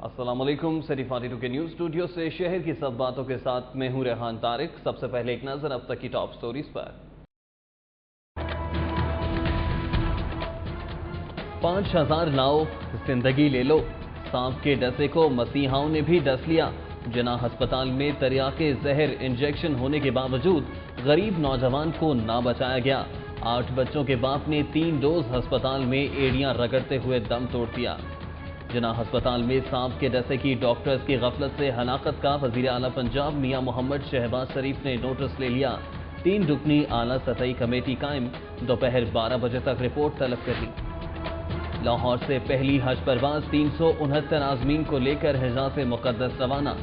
السلام علیکم، سٹی 42 کے نیوز اسٹوڈیو سے شہر کی سب باتوں کے ساتھ میں ہوں ریحان طارق۔ سب سے پہلے ایک نظر اب تک کی ٹاپ سٹوریز پر۔ 5000 لاؤ زندگی لے لو، سانپ کے ڈسے کو مسیحاؤں نے بھی ڈس لیا۔ جناح ہسپتال میں تریاقے زہر انجیکشن ہونے کے باوجود غریب نوجوان کو نہ بچایا گیا۔ 8 بچوں کے باپ نے 3 ڈوز ہسپتال میں ایڑیاں رگڑتے ہوئے دم توڑ دیا۔ جناح ہسپتال میں سانپ کے ڈسے کی ڈاکٹرز کی غفلت سے ہلاکت کا وزیر اعلیٰ پنجاب میاں محمد شہباز شریف نے نوٹس لے لیا۔ 3 رکنی اعلیٰ سطحی کمیٹی قائم، دوپہر 12 بجے تک رپورٹ طلب کر لی۔ لاہور سے پہلی حج پرواز 369 عازمین کو لے کر حجاز مقدس روانہ،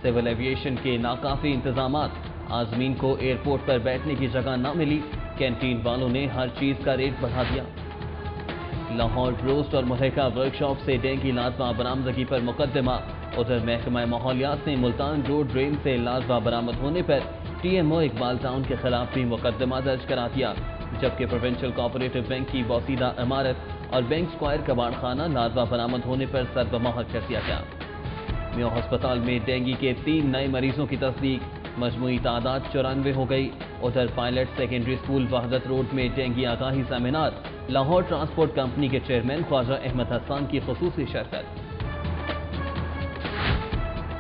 سول ایویشن کے ناکافی انتظامات، عازمین کو ایئرپورٹ پر بیٹھنے کی جگہ نہ ملی، کینٹین والوں نے ہر چیز کا ریٹ بڑھا دیا۔ لاہور بروسٹ اور ملحقہ ورکشاپ سے ڈینگی لاذبہ برآمدگی پر مقدمہ، ادھر محکمہ ماحولیات نے ملتان روڈ ڈرین سے لاذبہ برآمد ہونے پر T M O Iqbal town کے خلاف بھی مقدمہ درج کرا دیا، جبکہ پروونشل کوآپریٹو بینک کی بوسیدہ عمارت اور بینک سکوائر کباڑ خانہ لاذبہ برآمد ہونے پر سربمہر کر دیا گیا۔ میو ہسپتال میں ڈینگی کے 3 نئے مریضوں کی تصدیق، مجموعی تعداد 94 ہو گئی۔ ادھر پائلٹ سیکنڈری اسکول وحدت روڈ میں ڈینگی آگاہی سیمینار، لاہور ٹرانسپورٹ کمپنی کے چیئرمین خواجہ احمد حسان کی خصوصی شرکت۔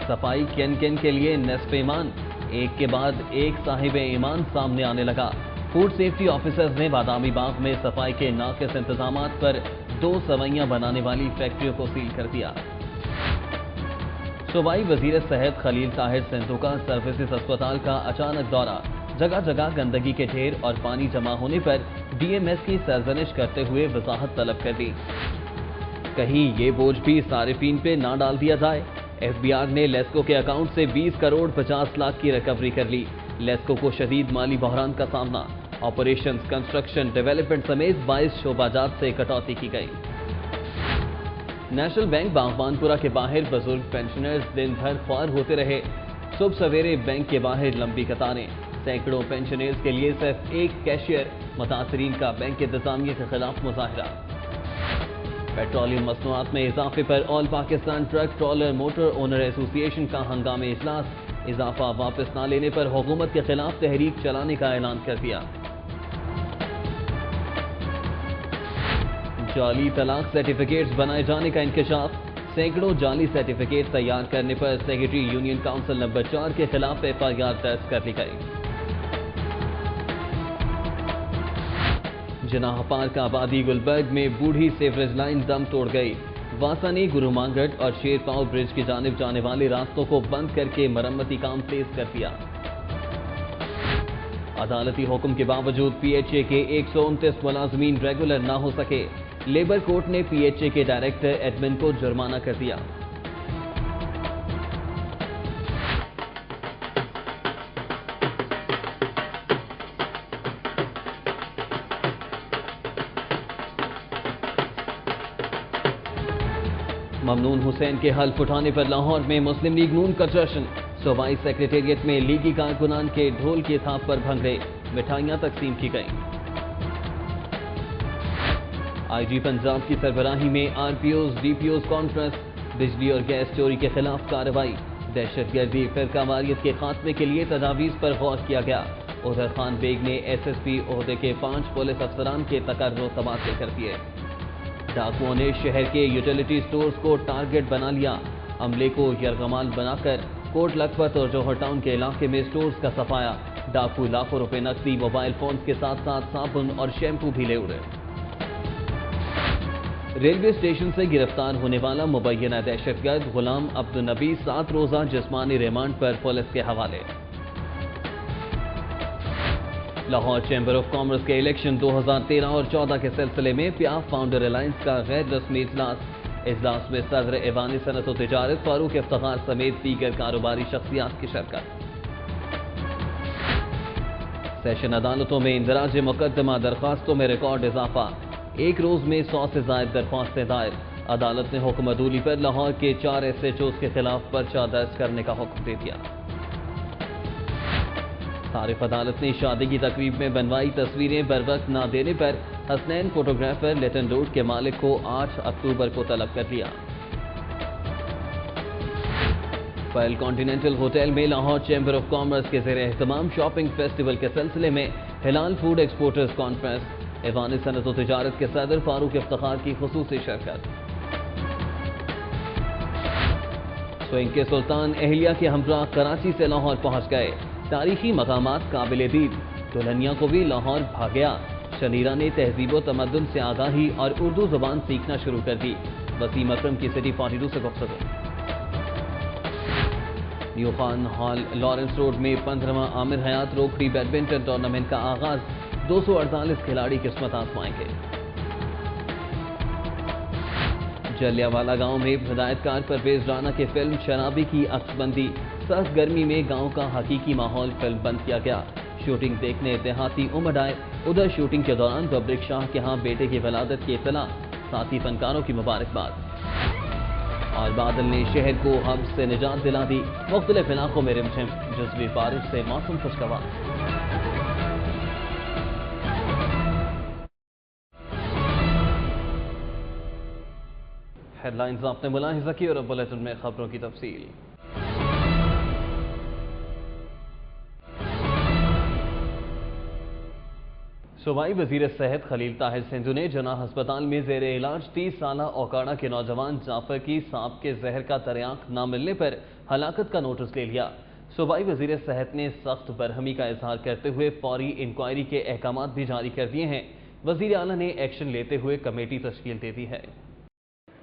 صفائی کین کین کے لیے نصف ایمان، ایک کے بعد ایک صاحب ایمان سامنے آنے لگا۔ فوڈ سیفٹی آفیسرز نے بادامی باغ میں صفائی کے ناقص انتظامات پر 2 سوئیاں بنانے والی فیکٹریوں کو سیل کر دیا۔ صوبائی وزیر صحت خلیل طاہر سندھو کا سروسز اسپتال کا اچانک دورہ، جگہ جگہ گندگی کے ڈھیر اور پانی جمع ہونے پر ڈی ایم ایس کی سرزنش کرتے ہوئے وضاحت طلب کر دی۔ کہیں یہ بوجھ بھی صارفین پہ نہ ڈال دیا جائے۔ ایف بی آر نے لیسکو کے اکاؤنٹ سے 20 کروڑ 50 لاکھ کی ریکوری کر لی۔ لیسکو کو شدید مالی بحران کا سامنا، آپریشنز، کنسٹرکشن، ڈیولپمنٹ سمیت 22 شعبہ جات سے کٹوتی کی گئی۔ نیشنل بینک باغبان پورہ کے باہر بزرگ پینشنرز دن بھر خوار ہوتے رہے۔ صبح سویرے بینک کے باہر لمبی قطاریں، سینکڑوں پینشنرز کے لیے صرف ایک کیشیئر، متاثرین کا بینک انتظامیہ کے خلاف مظاہرہ۔ پیٹرولیم مصنوعات میں اضافے پر all Pakistan truck trailer motor owner association کا ہنگامی اجلاس، اضافہ واپس نہ لینے پر حکومت کے خلاف تحریک چلانے کا اعلان کر دیا۔ جعلی طلاق سرٹیفکیٹس بنائے جانے کا انکشاف، سینکڑوں جعلی سرٹیفکیٹ تیار کرنے پر سیکرٹری یونین کونسل نمبر 4 کے خلاف ایف آئی آر درج کر لی گئی۔ جناح پارک آبادی گلبرگ میں بوڑھی سیوریج لائن دم توڑ گئی۔ واسا نے گرو مانگٹ اور شیر پاؤ برج کی جانب جانے والے راستوں کو بند کر کے مرمتی کام تیز کر دیا۔ عدالتی حکم کے باوجود پی ایچ اے کے 129 ملازمین ریگولر نہ ہو سکے، لیبر کورٹ نے پی ایچ اے کے ڈائریکٹر ایڈمن کو جرمانہ کر دیا۔ ممنون حسین کے حلف اٹھانے پر لاہور میں مسلم لیگ نون کا جشن، صوبائی سیکریٹریٹ میں لیگی کارکنان کے ڈھول کی تھاپ پر بھنگڑے، مٹھائیاں تقسیم کی گئیں۔ آئی جی پنجاب کی سربراہی میں R P Os D P Os conference, بجلی اور گیس چوری کے خلاف کارروائی، دہشت گردی فرقہ واریت کے خاتمے کے لیے تجاویز پر غور کیا گیا۔ ادھر خان بیگ نے ایس ایس پی عہدے کے 5 پولیس افسران کے تقرر و تبادلے کر دیے۔ ڈاکوؤں نے شہر کے یوٹیلیٹی سٹورز کو ٹارگٹ بنا لیا، عملے کو یرغمال بنا کر کوٹ لکھپت اور جوہر ٹاؤن کے علاقے میں سٹورز کا صفایا، ڈاکو لاکھوں روپے نقدی، موبائل فونز کے ساتھ ساتھ صابن اور شیمپو بھی لے اڑے۔ ریلوے اسٹیشن سے گرفتار ہونے والا مبینہ دہشت گرد غلام عبدالنبی 7 روزہ جسمانی ریمانڈ پر پولیس کے حوالے۔ لاہور چیمبر آف کامرس کے الیکشن 2013 اور 14 کے سلسلے میں پیاف فاؤنڈر الائنس کا غیر رسمی اجلاس میں صدر ایوان صنعت و تجارت فاروق افتخار سمیت دیگر کاروباری شخصیات کی شرکت۔ سیشن عدالتوں میں اندراج مقدمہ درخواستوں میں ریکارڈ اضافہ، ایک روز میں 100 سے زائد درخواستیں دائر، عدالت نے حکم عدولی پر لاہور کے 4 ایس ایچ اوز کے خلاف پرچہ درج کرنے کا حکم دے دیا۔ صارف عدالت نے شادی کی تقریب میں بنوائی تصویریں بروقت نہ دینے پر حسنین فوٹوگرافر لیٹن روڈ کے مالک کو 8 اکتوبر کو طلب کر لیا۔ पेarl कॉन्टिनेंटल होटल में लाहौर चैम्बर ऑफ कॉमर्स के ज़ेर एहतमाम शॉपिंग फेस्टिवल के सिलसिले में हिलाल फूड एक्सपोर्टर्स कॉन्फ्रेंस ऐवान सनत व तिजारत के सदर फारूक इफ्तिखार की खुसूसी शिरकत। स्विंग के सुल्तान एहलिया के हमरा कराची से लाहौर पहुंच गए। तारीखी मकामात काबिल दीद, दुल्हनिया को भी लाहौर भागया। शनीरा ने तहजीब व तमद्दुन से आगाही और उर्दू ज़बान सीखना शुरू कर दी। वसीम अकरम की सिटी 42 से गुफ्तगू। New Khan hall Lawrence road में 15वां आमिर हयात रोकड़ी बैडमिंटन टूर्नामेंट का आगाज। 248 खिलाड़ी किस्मत आजमाएंगे। जलियांवाला गांव में हिदायतकार परवेज राना के फिल्म शराबी की अक्सबंदी। सख्त गर्मी में गांव का हकीकी माहौल फिल्म बंद किया गया। शूटिंग देखने देहाती उमड़ आए। उधर शूटिंग के दौरान बबरिक शाह के यहाँ बेटे की वलादत की इत्तला, साथी फनकारों की मुबारकबाद। और बादल ने शहर को हब्स से निजात दिला दी। मुख्तलिफ इलाकों में रिमझिम जुज़वी बारिश से मौसम खुशगवार। हेडलाइंस आपने मुलाहिजा की और अब बुलेटिन में खबरों की तफसील। सूबाई वजीर सेहत खलील ताहिर सिंधु ने जना हस्पताल में जेर इलाज 30 साला ओकाड़ा के नौजवान जाफर की सांप के जहर का तरियाक न मिलने पर हलाकत का नोटिस ले लिया। सूबाई वजीर सेहत ने सख्त बरहमी का इजहार करते हुए फौरी इंक्वायरी के अहकाम भी जारी कर दिए हैं। वजीर आला ने एक्शन लेते हुए कमेटी तश्कील दे दी है।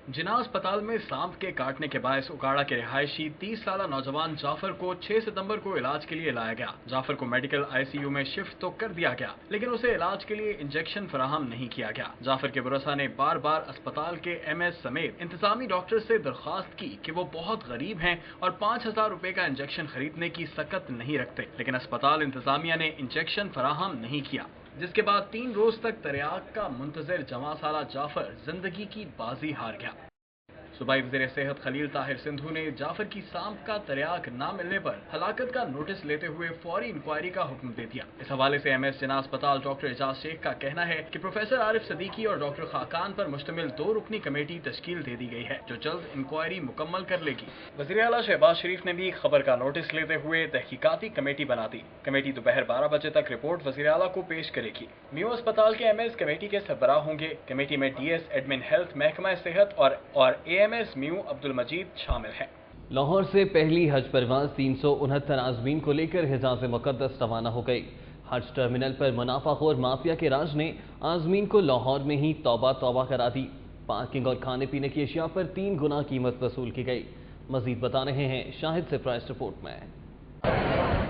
जिना अस्पताल में सांप के काटने के बायस उकाड़ा के रिहायशी 30 साला नौजवान जाफर को 6 सितंबर को इलाज के लिए लाया गया। जाफर को मेडिकल आईसीयू में शिफ्ट तो कर दिया गया, लेकिन उसे इलाज के लिए इंजेक्शन फराहम नहीं किया गया। जाफर के बुरसा ने बार बार अस्पताल के एमएस समेत इंतजामी डॉक्टर से दरख्वास्त की कि वो बहुत गरीब हैं और 5000 रुपए का इंजेक्शन खरीदने की सकत नहीं रखते, लेकिन अस्पताल इंतजामिया ने इंजेक्शन फराहम नहीं किया, जिसके बाद 3 रोज तक तरियाक का मुंतजर जवां साला जाफर जिंदगी की बाजी हार गया। सूबाई वज़ीर सेहत खलील ताहिर सिंधु ने जाफर की सांप का तरियाक न मिलने पर हलाकत का नोटिस लेते हुए फौरी इंक्वायरी का हुक्म दे दिया। इस हवाले से एमएस जिना अस्पताल डॉक्टर एजाज शेख का कहना है कि प्रोफेसर आरिफ सदीकी और डॉक्टर खाकान पर मुश्तमिल 2 रुकनी कमेटी तश्कील दे दी गई है, जो जल्द इंक्वायरी मुकम्मल कर लेगी। वज़ीर आला शहबाज शरीफ ने भी खबर का नोटिस लेते हुए तहकीकाती कमेटी बना दी। कमेटी दोपहर 12 बजे तक रिपोर्ट वज़ीर आला को पेश करेगी। म्यू अस्पताल के एमएस कमेटी के सरबराह होंगे। कमेटी में डीएस एडमिन हेल्थ, महकमा सेहत और एएमएस म्यू अब्दुल मजीद शामिल हैं। लाहौर से पहली हज परवाज 369 आज़मीन को लेकर हिजाज मुक़द्दस रवाना हो गई। हज टर्मिनल पर मुनाफाखोर माफिया के राज ने आज़मीन को लाहौर में ही तौबा तौबा करा दी। पार्किंग और खाने पीने की अशिया पर 3 गुना कीमत वसूल की गई। मजीद बता रहे हैं शाहिद से प्राइस रिपोर्ट में।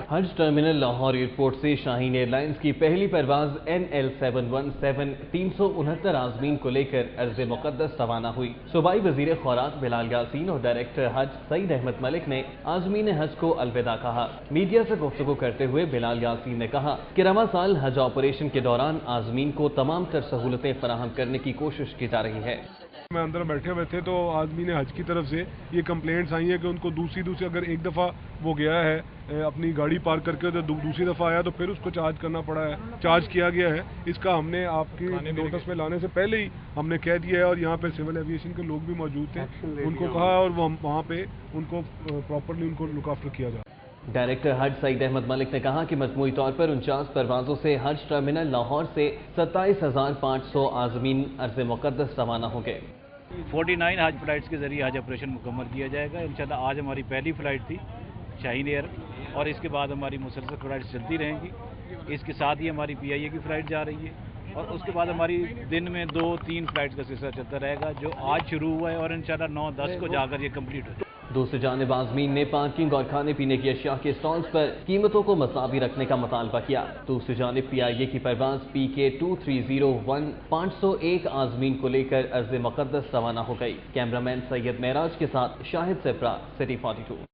हज टर्मिनल लाहौर एयरपोर्ट से शाहीन एयरलाइंस की पहली परवाज NL717 369 आज़मीन को लेकर अर्ज़ मुक़द्दस रवाना हुई। सूबाई वज़ीर ख़ुराक बिलाल यासीन और डायरेक्टर हज सईद अहमद मलिक ने आज़मीन हज को अलविदा कहा। मीडिया से गुफ्तगू करते हुए बिलाल यासीन ने कहा कि रवा साल हज ऑपरेशन के दौरान आज़मीन को तमाम तर सहूलतें फराहम करने की कोशिश की जा रही है। मैं अंदर बैठे हुए थे तो आदमी ने हज की तरफ से ये कंप्लेंट्स आई है कि उनको दूसरी अगर एक दफ़ा वो गया है अपनी गाड़ी पार्क करके तो दूसरी दफ़ा आया तो फिर उसको चार्ज करना पड़ा है, चार्ज किया गया है। इसका हमने आपकी नोटिस में लाने से पहले ही हमने कह दिया है और यहाँ पे सिविल एविएशन के लोग भी मौजूद थे, उनको कहा और वो वहाँ पे उनको प्रॉपरली उनको लुक आफ्टर किया जाए। डायरेक्टर हज सईद अहमद मलिक ने कहा कि मजमूई तौर पर 49 परवाजों से हज टर्मिनल लाहौर से 27,500 आज़मीन अर्ज़ मुक़द्दस रवाना होंगे। 49 हज फ्लाइट्स के जरिए हज ऑपरेशन मुकम्मल किया जाएगा। इंशाल्लाह आज हमारी पहली फ़्लाइट थी शाहीन एयर और इसके बाद हमारी मुसलसल फ्लाइट्स चलती रहेंगी। इसके साथ ही हमारी PIA की फ़्लाइट जा रही है और उसके बाद हमारी दिन में 2-3 फ्लाइट्स का सिलसिला चलता रहेगा, जो आज शुरू हुआ है और इंशाल्लाह 9-10 को जाकर ये कंप्लीट हो। दूसरी जानिब आज़मीन ने पार्किंग और खाने पीने की अशिया के स्टॉल्स पर कीमतों को मसावी रखने का मुतालबा किया। दूसरी जानिब PIA की परवाज PK2301 501 आज़मीन को लेकर अर्ज़ मुक़द्दस रवाना हो गई। कैमरामैन सैयद महराज के साथ शाहिद सेप्रा, सिटी 42।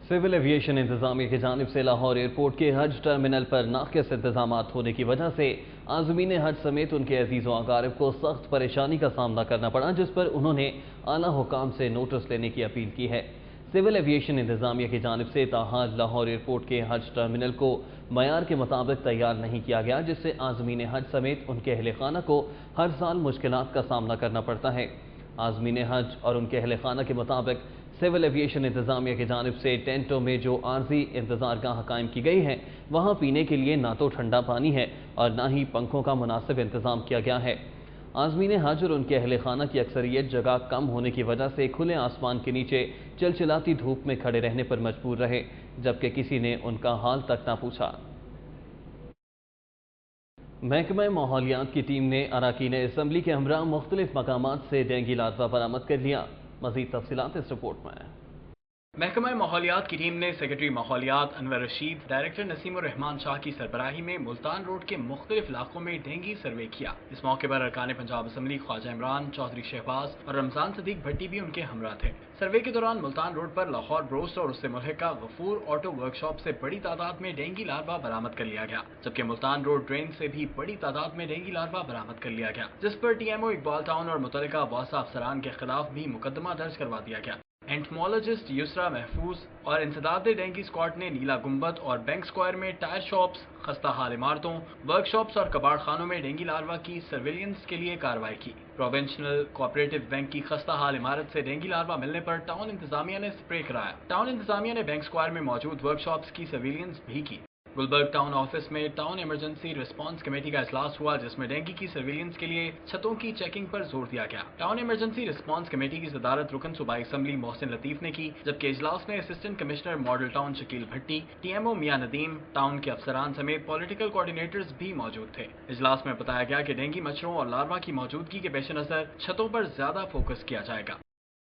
सिविल एविएशन इंतजामिया की जानिब से लाहौर एयरपोर्ट के हज टर्मिनल पर नाक़िस इंतजामात होने की वजह से आज़मीन हज समेत उनके अजीज़ व अक़ारिब को सख्त परेशानी का सामना करना पड़ा, जिस पर उन्होंने आला हुकाम से नोटिस लेने की अपील की है। सिविल एविएशन इंतजामिया की जानिब से ताहाल लाहौर एयरपोर्ट के हज टर्मिनल को मयार के मुताबिक तैयार नहीं किया गया, जिससे आज़मीन हज समेत उनके अहल खाना को हर साल मुश्किलात का सामना करना पड़ता है। आज़मीन हज और उनके अहल खाना के मुताबिक सिविल एविएशन इंतजामिया की जानिब से टेंटों में जो आर्जी इंतजारगाह कायम की गई है, वहाँ पीने के लिए ना तो ठंडा पानी है और ना ही पंखों का मुनासिब इंतजाम किया गया है। आज़मीन हज और उनके अहले खाना की अक्सरियत जगह कम होने की वजह से खुले आसमान के नीचे चिलचिलाती धूप में खड़े रहने पर मजबूर रहे, जबकि किसी ने उनका हाल तक ना पूछा। महकमा माहौलियात की टीम ने अराकीन असम्बली के हमरा मुख्तलिफ मकामात से डेंगू लार्वा बरामद कर लिया। मज़ीद तफसीलात इस रिपोर्ट में। महकमा माहौलियात की टीम ने सेक्रेटरी माहौलियात अनवर रशीद, डायरेक्टर नसीमुर रहमान शाह की सरबराही में मुल्तान रोड के मुख्तलिफ इलाकों में डेंगू सर्वे किया। इस मौके पर अरकान पंजाब असम्बली ख्वाजा इमरान, चौधरी शहबाज और रमजान सदीक भट्टी भी उनके हमरा थे। सर्वे के दौरान मुल्तान रोड पर लाहौर ब्रोस्ट और उससे मुल्हिका गफूर ऑटो वर्कशॉप से बड़ी तादाद में डेंगू लार्वा बरामद कर लिया गया, जबकि मुल्तान रोड ड्रेन से भी बड़ी तादाद में डेंगू लार्वा बरामद कर लिया गया, जिस पर TMO इकबाल टाउन और मुतल्लिका वासा अफसरान के खिलाफ भी मुकदमा दर्ज करवा दिया गया। एंटमोलॉजिस्ट युसरा महफूज और इंसदाद डेंगू स्क्वाड ने नीला गुंबद और बैंक स्क्वायर में टायर शॉप्स, खस्ता हाल इमारतों, वर्कशॉप्स और कबाड़ खानों में डेंगू लार्वा की सर्विलियंस के लिए कार्रवाई की। प्रोवेंशनल कोऑपरेटिव बैंक की खस्ता हाल इमारत से डेंगू लार्वा मिलने पर टाउन इंतजामिया ने स्प्रे कराया। टाउन इंतजामिया ने बैंक स्क्वायर में मौजूद वर्कशॉप्स की सर्विलियंस भी की। गुलबर्ग टाउन ऑफिस में टाउन इमरजेंसी रिस्पांस कमेटी का इजलास हुआ, जिसमें डेंगू की सर्विलियंस के लिए छतों की चेकिंग पर जोर दिया गया। टाउन इमरजेंसी रिस्पांस कमेटी की सदारत रुकन सूबाई असम्बली मोहसिन लतीफ ने की, जबकि इजलास में assistant commissioner model town Shakeel Bhatti, TMO Mian Nadeem, town के अफसरान समेत पॉलिटिकल कोऑर्डिनेटर्स भी मौजूद थे। इजलास में बताया गया कि डेंगू मच्छरों और लार्वा की मौजूदगी के पेश नजर छतों पर ज्यादा फोकस किया जाएगा।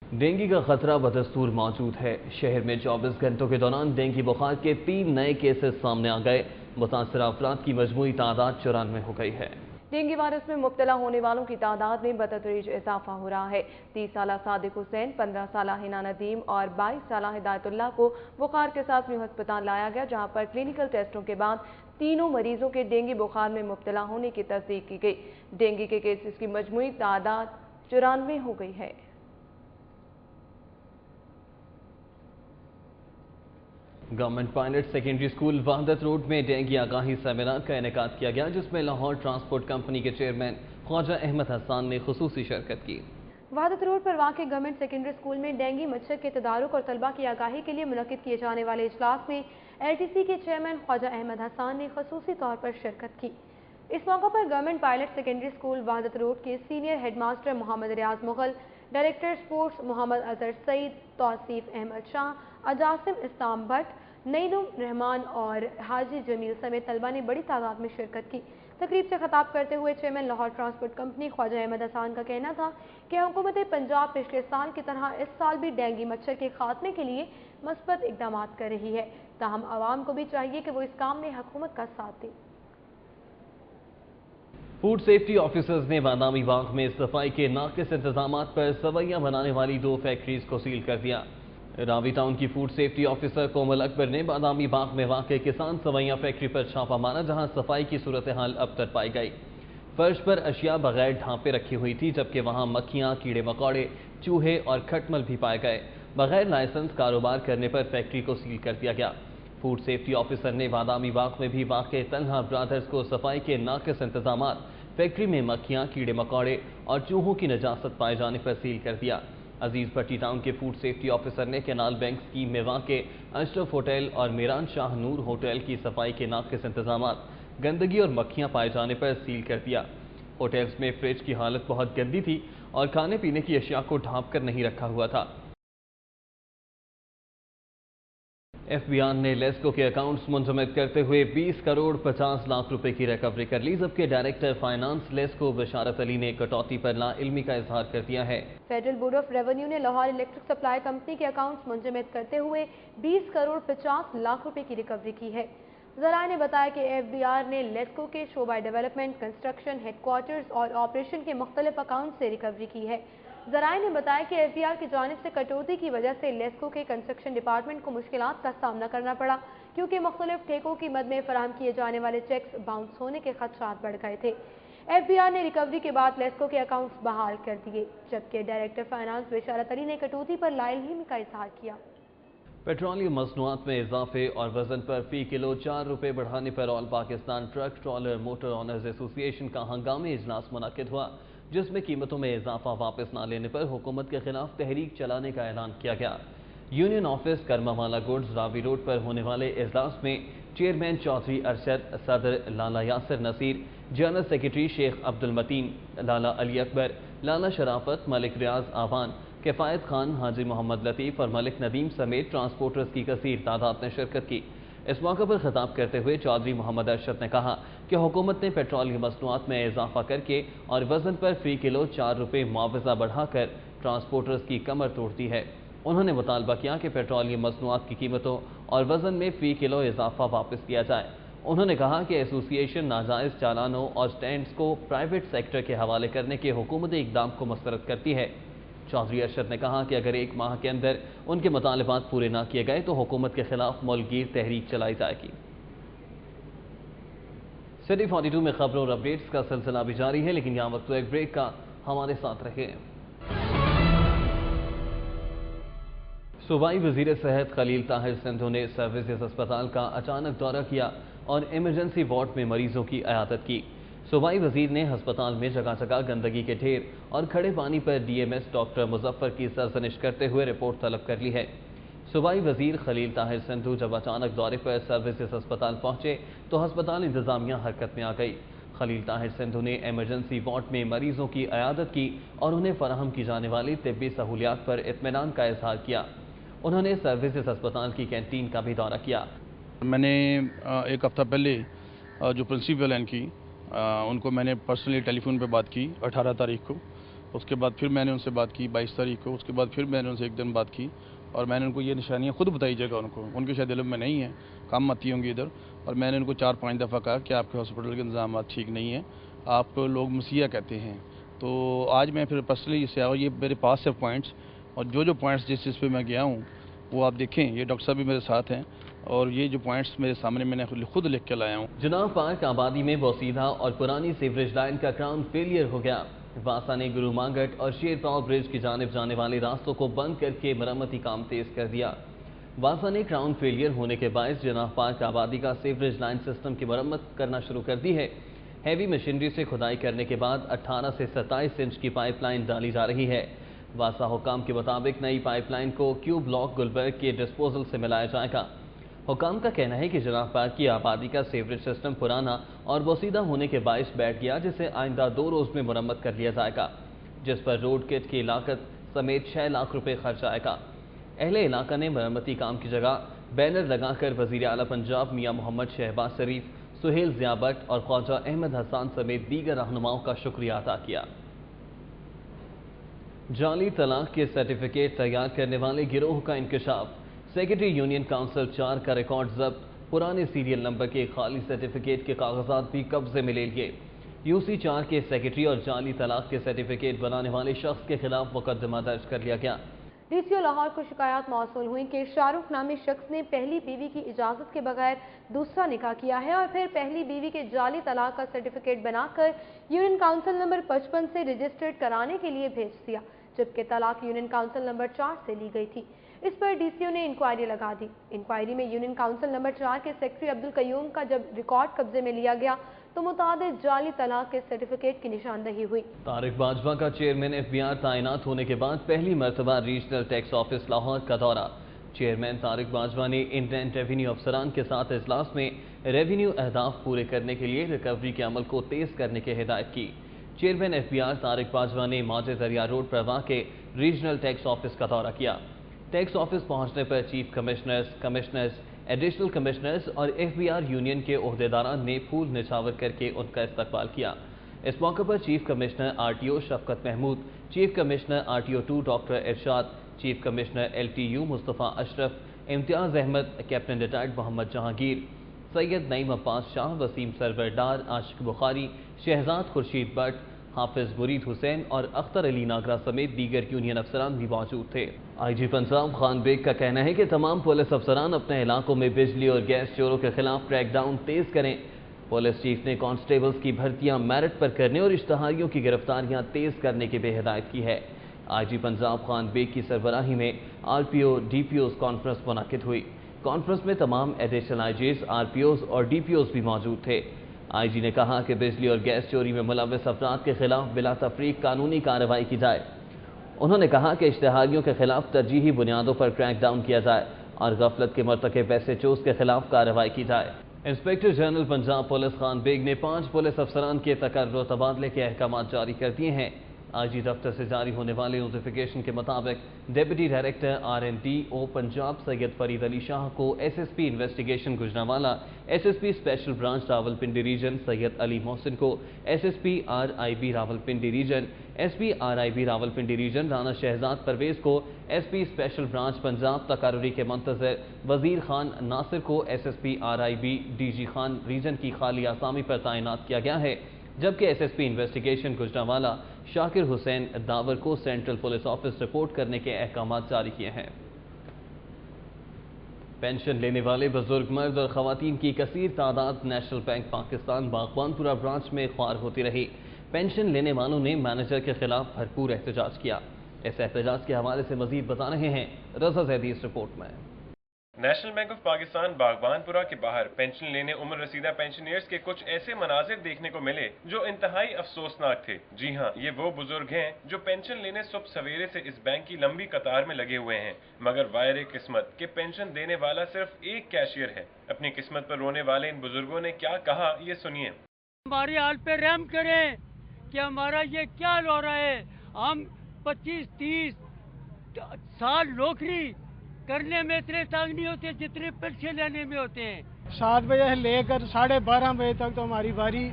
डेंगू का खतरा बदस्तूर मौजूद है। शहर में 24 घंटों के दौरान डेंगू बुखार के 3 नए केसेस सामने आ गए। मुतासर अफराद की मजमूई तादाद 94 हो गई है। डेंगू वायरस में मुब्तला होने वालों की तादाद में बतदरीज इजाफा हो रहा है। 30 साला सादिक हुसैन, 15 साला हिना नदीम और 22 साला हिदायतुल्लाह को बुखार के साथ न्यू अस्पताल लाया गया, जहां पर क्लिनिकल टेस्टों के बाद तीनों मरीजों के डेंगू बुखार में मुब्तला होने की तस्दीक की गई। डेंगू के केसेस की मजमूई तादाद 94 हो गई है। Government pilot secondary school Wahdat road में डेंगू आगाही सेमिनार का इनेकाद किया गया, जिसमें लाहौर ट्रांसपोर्ट कंपनी के चेयरमैन ख्वाजा अहमद हसन ने खुसूसी शिरकत की। वहदत रोड पर वाक़ गवर्नमेंट सेकेंडरी स्कूल में डेंगू मच्छर के तदारुक और तलबा की आगाही के लिए मुनक्किद किए जाने वाले इजलास में LTC के चेयरमैन ख्वाजा अहमद हसन ने खुसूसी तौर पर शिरकत की। इस मौका पर government pilot secondary school Wahdat road के senior headmaster Mohammad Riaz Mughal, director sports Mohammad Azhar Saeed, Tauseef Ahmed Shah, अजासिम इस्लाम भट्ट, नईदुम रहमान और हाजी जमील समेत तलबा ने बड़ी तादाद में शिरकत की। तकरीब से खिताब करते हुए chairman Lahore transport company Khawaja Ahmad Hasan का कहना था कि हुकूमत पंजाब पिछले साल की तरह इस साल भी डेंगू मच्छर के खात्मे के लिए मस्बत इकदाम कर रही है, ताहम आवाम को भी चाहिए कि वो इस काम में हुकूमत का साथ दे। फूड सेफ्टी ऑफिसर्स ने बादामी बाग में सफाई के नाकिस इंतजाम पर सवैयां बनाने वाली 2 फैक्ट्रीज को सील कर दिया। रावी टाउन की फूड सेफ्टी ऑफिसर कोमल अकबर ने बादामी बाग में वाक़ किसान सवैयां फैक्ट्री पर छापा मारा, जहां सफाई की सूरत हाल अबतर पाई गई। फर्श पर अशिया बगैर ढांपे रखी हुई थी, जबकि वहां मक्खियां, कीड़े मकोड़े, चूहे और खटमल भी पाए गए। बगैर लाइसेंस कारोबार करने पर फैक्ट्री को सील कर दिया गया। फूड सेफ्टी ऑफिसर ने बादामी बाग में भी वाक़ तलहा ब्रादर्स को सफाई के नाकिस इंतजाम, फैक्ट्री में मक्खियां, कीड़े मकोड़े और चूहों की नजासत पाए जाने पर सील कर दिया। अजीज भट्टी टाउन के फूड सेफ्टी ऑफिसर ने कैनाल बैंक स्कीम में वाक़ अशरफ होटल और मीरान शाह नूर होटल की सफाई के नाकिस इंतजाम, गंदगी और मक्खियां पाए जाने पर सील कर दिया। होटल्स में फ्रिज की हालत बहुत गंदी थी और खाने पीने की अशिया को ढांप कर नहीं रखा हुआ था। FBI ने लेस्को के अकाउंट्स मुंजमद करते हुए 20 करोड़ 50 लाख रुपए की रिकवरी कर ली, जबकि डायरेक्टर फाइनेंस लेस्को बशारत अली ने कटौती पर नाइल्मी का इजहार कर दिया है। फेडरल बोर्ड ऑफ रेवेन्यू ने लाहौर इलेक्ट्रिक सप्लाई कंपनी के अकाउंट्स मुंजमद करते हुए 20 करोड़ 50 लाख रुपए की रिकवरी की है। ज़राए ने बताया कि FBI ने लेस्को के शोबा डेवलपमेंट, कंस्ट्रक्शन, हेडक्वार्टर्स और ऑपरेशन के मुख्तलिफ अकाउंट से रिकवरी की है। ज़राए ने बताया कि FBI की जानिब से कटौती की वजह से लेस्को के कंस्ट्रक्शन डिपार्टमेंट को मुश्किलात का सामना करना पड़ा, क्योंकि मुख्तलिफ ठेकों की मद में फराहम किए जाने वाले चेक्स बाउंस होने के खदशात बढ़ गए थे। FBI ने रिकवरी के बाद लेस्को के अकाउंट्स बहाल कर दिए, जबकि डायरेक्टर फाइनेंस बशारत अली ने कटौती पर लाइल्मी का इजहार किया। पेट्रोलियम मसनूआत में इजाफे और वजन पर फी किलो 4 रुपये बढ़ाने पर all Pakistan truck trawler motor owners association का हंगामी इजलास मुनक्किद हुआ। जिसमें कीमतों में इजाफा वापस न लेने पर हुकूमत के खिलाफ तहरीक चलाने का ऐलान किया गया। Union office Karmawala goods Ravi road पर होने वाले इजलास में चेयरमैन चौधरी अरशद, सदर लाला यासिर नसीर, जनरल सेक्रेटरी शेख अब्दुल मतीन, लाला अली अकबर, लाला शराफत, मलिक रियाज आवान, किफायत खान, हाजी मोहम्मद लतीफ़ और मलिक नदीम समेत ट्रांसपोर्टर्स की कसीर तादाद ने शिरकत की। इस मौके पर खिताब करते हुए चौधरी मोहम्मद अरशद ने कहा कि हुकूमत ने पेट्रोल की मसनूआत में इजाफा करके और वजन पर फी किलो 4 रुपये मुआवजा बढ़ाकर ट्रांसपोर्टर्स की कमर तोड़ दी है। उन्होंने मुतालबा किया कि पेट्रोलियम मसनूआत की कीमतों और वजन में फी किलो इजाफा वापस किया जाए। उन्होंने कहा कि एसोसिएशन नाजायज़ चालानों और स्टैंड्स को प्राइवेट सेक्टर के हवाले करने के हुकूमती इक़दाम को मुस्तरद करती है। चौधरी अरशद ने कहा कि अगर 1 माह के अंदर उनके मुतालबात पूरे न किए गए तो हुकूमत के खिलाफ मुल्कगीर तहरीक चलाई जाएगी। सिटी 42 में खबरों और अपडेट्स का सिलसिला भी जारी है, लेकिन यहाँ वक्त एक ब्रेक का, हमारे साथ रहिए। सूबाई वज़ीर सेहत खलील ताहिर सिंधु ने सर्विसेज अस्पताल का अचानक दौरा किया और इमरजेंसी वार्ड में मरीजों की इयादत की। सूबाई वज़ीर ने अस्पताल में जगह जगह गंदगी के ढेर और खड़े पानी पर डीएमएस डॉक्टर मुजफ्फर की सरजनिश करते हुए रिपोर्ट तलब कर ली है। सूबाई वज़ीर खलील ताहिर सिंधु जब अचानक दौरे पर सर्विसेज अस्पताल पहुंचे तो अस्पताल इंतजामिया हरकत में आ गई। खलील ताहिर सिंधु ने इमरजेंसी वार्ड में मरीजों की इयादत की और उन्हें फराहम की जाने वाली तिब्बी सहूलियात पर इत्मीनान का इजहार किया। उन्होंने सर्विसेज अस्पताल की कैंटीन का भी दौरा किया। मैंने एक हफ्ता पहले जो प्रिंसिपल हैं इनकी उनको मैंने पर्सनली टेलीफोन पे बात की 18 तारीख को। उसके बाद फिर मैंने उनसे बात की 22 तारीख को। उसके बाद फिर मैंने उनसे एक दिन बात की और मैंने उनको ये निशानियाँ खुद बताई जगह उनके शायद इल्म में नहीं है, काम आती होंगी इधर। और मैंने उनको 4-5 दफ़ा कहा कि आपके हॉस्पिटल के इंतजाम ठीक नहीं हैं, आप लोग मसीहा कहते हैं। तो आज मैं फिर पर्सनली इससे आया, ये मेरे पास है पॉइंट्स, और जो पॉइंट्स जिस चीज़ पे मैं गया हूँ वो आप देखें, ये डॉक्टर साहब भी मेरे साथ हैं और ये जो पॉइंट्स मेरे सामने मैंने खुद लिख के लाया हूँ। जनाब पार्क आबादी में बोसीदा और पुरानी सीवरेज लाइन का क्राउन फेलियर हो गया। वासा ने गुरु मांगट और शेरपाव ब्रिज की जानिब जाने वाले रास्तों को बंद करके मरम्मती काम तेज कर दिया। वासा ने क्राउन फेलियर होने के बायस जनाब पार्क आबादी का सीवरेज लाइन सिस्टम की मरम्मत करना शुरू कर दी है। हैवी मशीनरी से खुदाई करने के बाद 18 से 27 इंच की पाइपलाइन डाली जा रही है। वासा हुकाम के मुताबिक नई पाइपलाइन को क्यू ब्लॉक गुलबर्ग के डिस्पोजल से मिलाया जाएगा। हुकाम का कहना है कि जनाब पार्क की आबादी का सीवरेज सिस्टम पुराना और बोसीदा होने के बायस बैठ गया, जिसे आइंदा 2 रोज़ में मुरम्मत कर लिया जाएगा, जिस पर रोड किट की लागत समेत 6 लाख रुपए खर्च आएगा। अहले इलाका ने मरम्मती काम की जगह बैनर लगाकर वज़ीर आला पंजाब मियाँ मोहम्मद शहबाज शरीफ, सुहेल ज़िया भट्ट और ख्वाजा अहमद हसन समेत दीगर रहनुमाओं का शुक्रिया अदा किया। जाली तलाक के सर्टिफिकेट तैयार करने वाले गिरोह का इंकशाफ। सेक्रेटरी यूनियन काउंसिल 4 का रिकॉर्ड जब्त, पुराने सीरियल नंबर के खाली सर्टिफिकेट के कागजात भी कब्जे में ले लिए। यूसी 4 के सेक्रेटरी और जाली तलाक के सर्टिफिकेट बनाने वाले शख्स के खिलाफ मुकदमा दर्ज कर लिया गया। डीसीओ लाहौर को शिकायत मौसूल हुई कि शाहरुख नामी शख्स ने पहली बीवी की इजाज़त के बगैर दूसरा निकाह किया है और फिर पहली बीवी के जाली तलाक का सर्टिफिकेट बनाकर यूनियन काउंसिल नंबर 55 से रजिस्टर्ड कराने के लिए भेज दिया, जबकि तलाक यूनियन काउंसिल नंबर 4 से ली गई थी। इस पर डीसीओ ने इंक्वायरी लगा दी। इंक्वायरी में यूनियन काउंसिल नंबर 4 के सेक्रेटरी अब्दुल कयूम का जब रिकॉर्ड कब्जे में लिया गया तो मुताबिक जाली तलाक के सर्टिफिकेट की निशानदही हुई। तारिक बाजवा का चेयरमैन एफबीआर तैनात होने के बाद पहली मरतबा रीजनल टैक्स ऑफिस लाहौर का दौरा। चेयरमैन तारिक बाजवा ने इंडियन रेवेन्यू अफसरान के साथ इजलास में रेवेन्यू अहदाफ पूरे करने के लिए रिकवरी के अमल को तेज करने की हिदायत की। चेयरमैन एफबीआर तारिक बाजवा ने माजे दरिया रोड पर वाक़े रीजनल टैक्स ऑफिस का दौरा किया। टैक्स ऑफिस पहुंचने पर चीफ कमिश्नर्स, एडिशनल कमिश्नर्स और एफबीआर यूनियन के ओहदेदारान ने फूल निछावर करके उनका इस्तकबाल किया। इस मौके पर chief commissioner RTO Shafqat Mahmood, chief commissioner RTO 2 doctor Irshad, chief commissioner LTU Mustafa Ashraf, Imtiaz Ahmed, captain retired Mohammad Jahangir, Syed Naeem Abbas Shah, Waseem Sarwar Dar, Ashiq Bukhari, Shahzad Khurshid Bhatt, Hafiz Mureed Hussain और अख्तर अली नागरा समेत दीगर यूनियन अफसरान भी मौजूद थे। आईजी पंजाब खान बेग का कहना है कि तमाम पुलिस अफसरान अपने इलाकों में बिजली और गैस चोरों के खिलाफ क्रैकडाउन तेज करें। पुलिस चीफ ने कांस्टेबल्स की भर्तियां मेरिट पर करने और इश्तहारियों की गिरफ्तारियां तेज करने की भी हिदायत की है। आईजी पंजाब खान बेग की सरबराही में आरपीओ डीपीओज कॉन्फ्रेंस मुनक्किद हुई। कॉन्फ्रेंस में तमाम एडिशनल आईजीज, आरपीओज और डीपीओज भी मौजूद थे। IG نے کہا کہ بجلی اور گیس چوری میں ملوث افراد کے خلاف بلا تفریق قانونی کارروائی کی جائے۔ انہوں نے کہا کہ اشتہاریوں کے خلاف ترجیحی بنیادوں پر کریک ڈاؤن کیا جائے اور غفلت کے مرتکب SHOs کے خلاف کارروائی کی جائے۔ Inspector general Punjab police Khan Baig نے 5 پولیس افسران کے تقرر و تبادلے کے احکامات جاری کر دیے ہیں۔ IG دفتر سے جاری ہونے والے نوٹیفیکیشن کے مطابق deputy director R&DO Punjab Syed Farid Ali Shah کو SSP investigation Gujranwala, SSP special branch Rawalpindi region Syed Ali Mohsin کو SSP RIB Rawalpindi region, SP RIB Rawalpindi region Rana Shahzad Pervez کو SP اسپیشل برانچ پنجاب تقرری کے منتظر وزیر خان ناصر کو SSP RIB DG Khan region کی خالی آسامی پر تعینات کیا گیا ہے، جبکہ SSP انویسٹیگیشن گجرانوالہ شاکر حسین داور کو سینٹرل پولیس آفس رپورٹ کرنے کے احکامات جاری کیے ہیں۔ پینشن لینے والے بزرگ مرد اور خواتین کی کثیر تعداد نیشنل بینک پاکستان باغبان پورہ برانچ میں خوار ہوتی رہی۔ پینشن لینے والوں نے مینیجر کے خلاف بھرپور احتجاج کیا۔ اس احتجاج کے حوالے سے مزید بتا رہے ہیں رضا زیدی اس رپورٹ میں۔ نیشنل بینک آف پاکستان باغبان پورہ کے باہر پینشن لینے عمر رسیدہ پینشنرز کے کچھ ایسے مناظر دیکھنے کو ملے جو انتہائی افسوسناک تھے۔ جی ہاں، یہ وہ بزرگ ہیں جو پینشن لینے صبح سویرے سے اس بینک کی لمبی قطار میں لگے ہوئے ہیں، مگر وائر قسمت کہ پینشن دینے والا صرف ایک کیشیئر ہے۔ اپنی قسمت پر رونے والے ان بزرگوں نے کیا کہا، یہ سنیے۔ ہماری حال پہ رحم کریں کہ ہمارا یہ کیا ہو رہا ہے۔ ہم 25-30 سال نوکری کرنے میں اتنے تنگ نہیں ہوتے جتنے پینشن لینے میں ہوتے ہیں۔ 7 بجے سے لے کر 12:30 بجے تک تو ہماری باری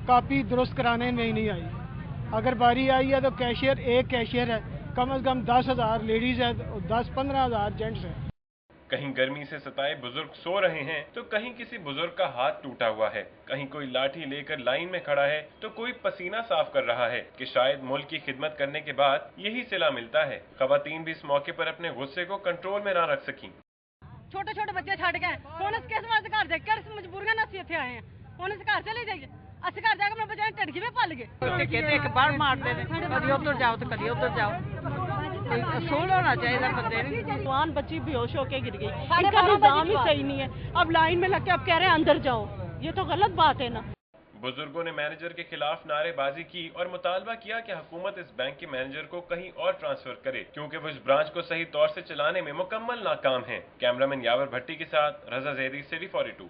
کاپی درست کرانے میں ہی نہیں آئی۔ اگر باری آئی ہے تو کیشیئر ایک کیشیئر ہے، کم از کم 10,000 لیڈیز ہے، 10-15,000 جینٹس ہیں۔ کہیں گرمی سے ستائے بزرگ سو رہے ہیں تو کہیں کسی بزرگ کا ہاتھ ٹوٹا ہوا ہے، کہیں کوئی لاٹھی لے کر لائن میں کھڑا ہے تو کوئی پسینہ صاف کر رہا ہے کہ شاید ملک کی خدمت کرنے کے بعد یہی صلہ ملتا ہے۔ خواتین بھی اس موقع پر اپنے غصے کو کنٹرول میں نہ رکھ سکیں۔ چھوٹے چھوٹے بچے چھڑ گئے، ہوں اس کس واسطے گھر دے کس مجبوریاں نال اتنے آئے ہیں، ہوں اس گھر چلے جائیے، اسی گھر جا کے اپنے بچے ٹڑکی میں پل گئے۔ کہتے ایک بار مارتے ہیں، کبھی ادھر جاؤ تو کبھی ادھر جاؤ، اصول ہونا چاہیے بندے۔ جوان بچی بے ہوش ہو کے گر گئی، ان کا نظام ہی صحیح نہیں ہے، اب لائن میں لگ کے اب کہہ رہے ہیں اندر جاؤ، یہ تو غلط بات ہے نا۔ بزرگوں نے مینیجر کے خلاف نعرے بازی کی اور مطالبہ کیا کہ حکومت اس بینک کے مینیجر کو کہیں اور ٹرانسفر کرے کیونکہ وہ اس برانچ کو صحیح طور سے چلانے میں مکمل ناکام ہیں۔ کیمرامین یاور بھٹی کے ساتھ رضا زیدی، سٹی 42۔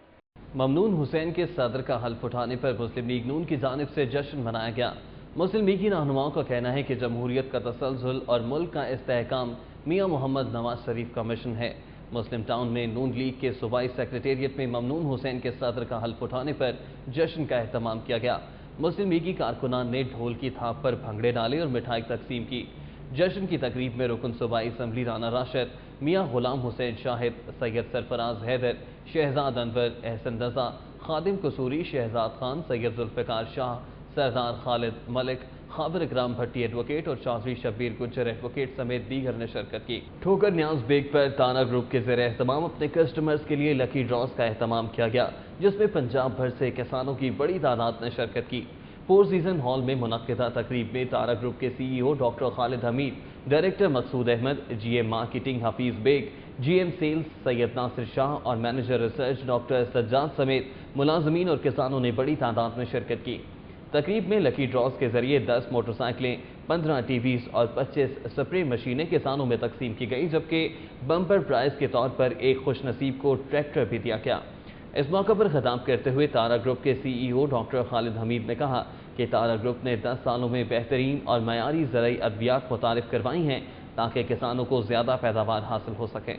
ممنون حسین کے صدر کا حلف اٹھانے پر مسلم لیگ نون کی جانب سے جشن منایا گیا۔ مسلم لیگی رہنماؤں کا کہنا ہے کہ جمہوریت کا تسلسل اور ملک کا استحکام میاں محمد نواز شریف کا مشن ہے۔ مسلم ٹاؤن میں نون لیگ کے صوبائی سیکریٹریٹ میں ممنون حسین کے صدر کا حلف اٹھانے پر جشن کا اہتمام کیا گیا۔ مسلم لیگی کارکنان نے ڈھول کی تھاپ پر بھنگڑے ڈالے اور مٹھائی تقسیم کی۔ جشن کی تقریب میں رکن صوبائی اسمبلی رانا راشد، میاں غلام حسین شاہد، سید سرفراز حیدر، شہزاد انور، احسن رضا، خادم قصوری، شہزاد خان، سید ذوالفقار شاہ، سردار خالد ملک، خابر اکرام بھٹی ایڈوکیٹ اور چودھری شبیر گجر ایڈوکیٹ سمیت دیگر نے شرکت کی۔ ٹھوکر نیاز بیگ پر تانا گروپ کے زیر اہتمام اپنے کسٹمرز کے لیے لکی ڈراز کا اہتمام کیا گیا، جس میں پنجاب بھر سے کسانوں کی بڑی تعداد نے شرکت کی۔ فور سیزن ہال میں منعقدہ تقریب میں تارا گروپ کے CEO doctor Khalid Hameed, director Maqsood Ahmed, GM marketing Hafeez Baig, GM sales Syed Nasir Shah اور مینیجر ریسرچ ڈاکٹر سجاد سمیت ملازمین اور کسانوں نے بڑی تعداد میں شرکت کی۔ تقریب میں لکی ڈراز کے ذریعے 10 موٹر سائیکلیں، 15 TVs اور 25 سپرے مشینیں کسانوں میں تقسیم کی گئی، جبکہ بمپر پرائز کے طور پر ایک خوش نصیب کو ٹریکٹر بھی دیا گیا۔ اس موقع پر خطاب کرتے ہوئے تارا گروپ کے CEO ڈاکٹر خالد حمید نے کہا کہ تارا گروپ نے 10 سالوں میں بہترین اور معیاری زرعی ادویات متعارف کروائی ہیں تاکہ کسانوں کو زیادہ پیداوار حاصل ہو سکے۔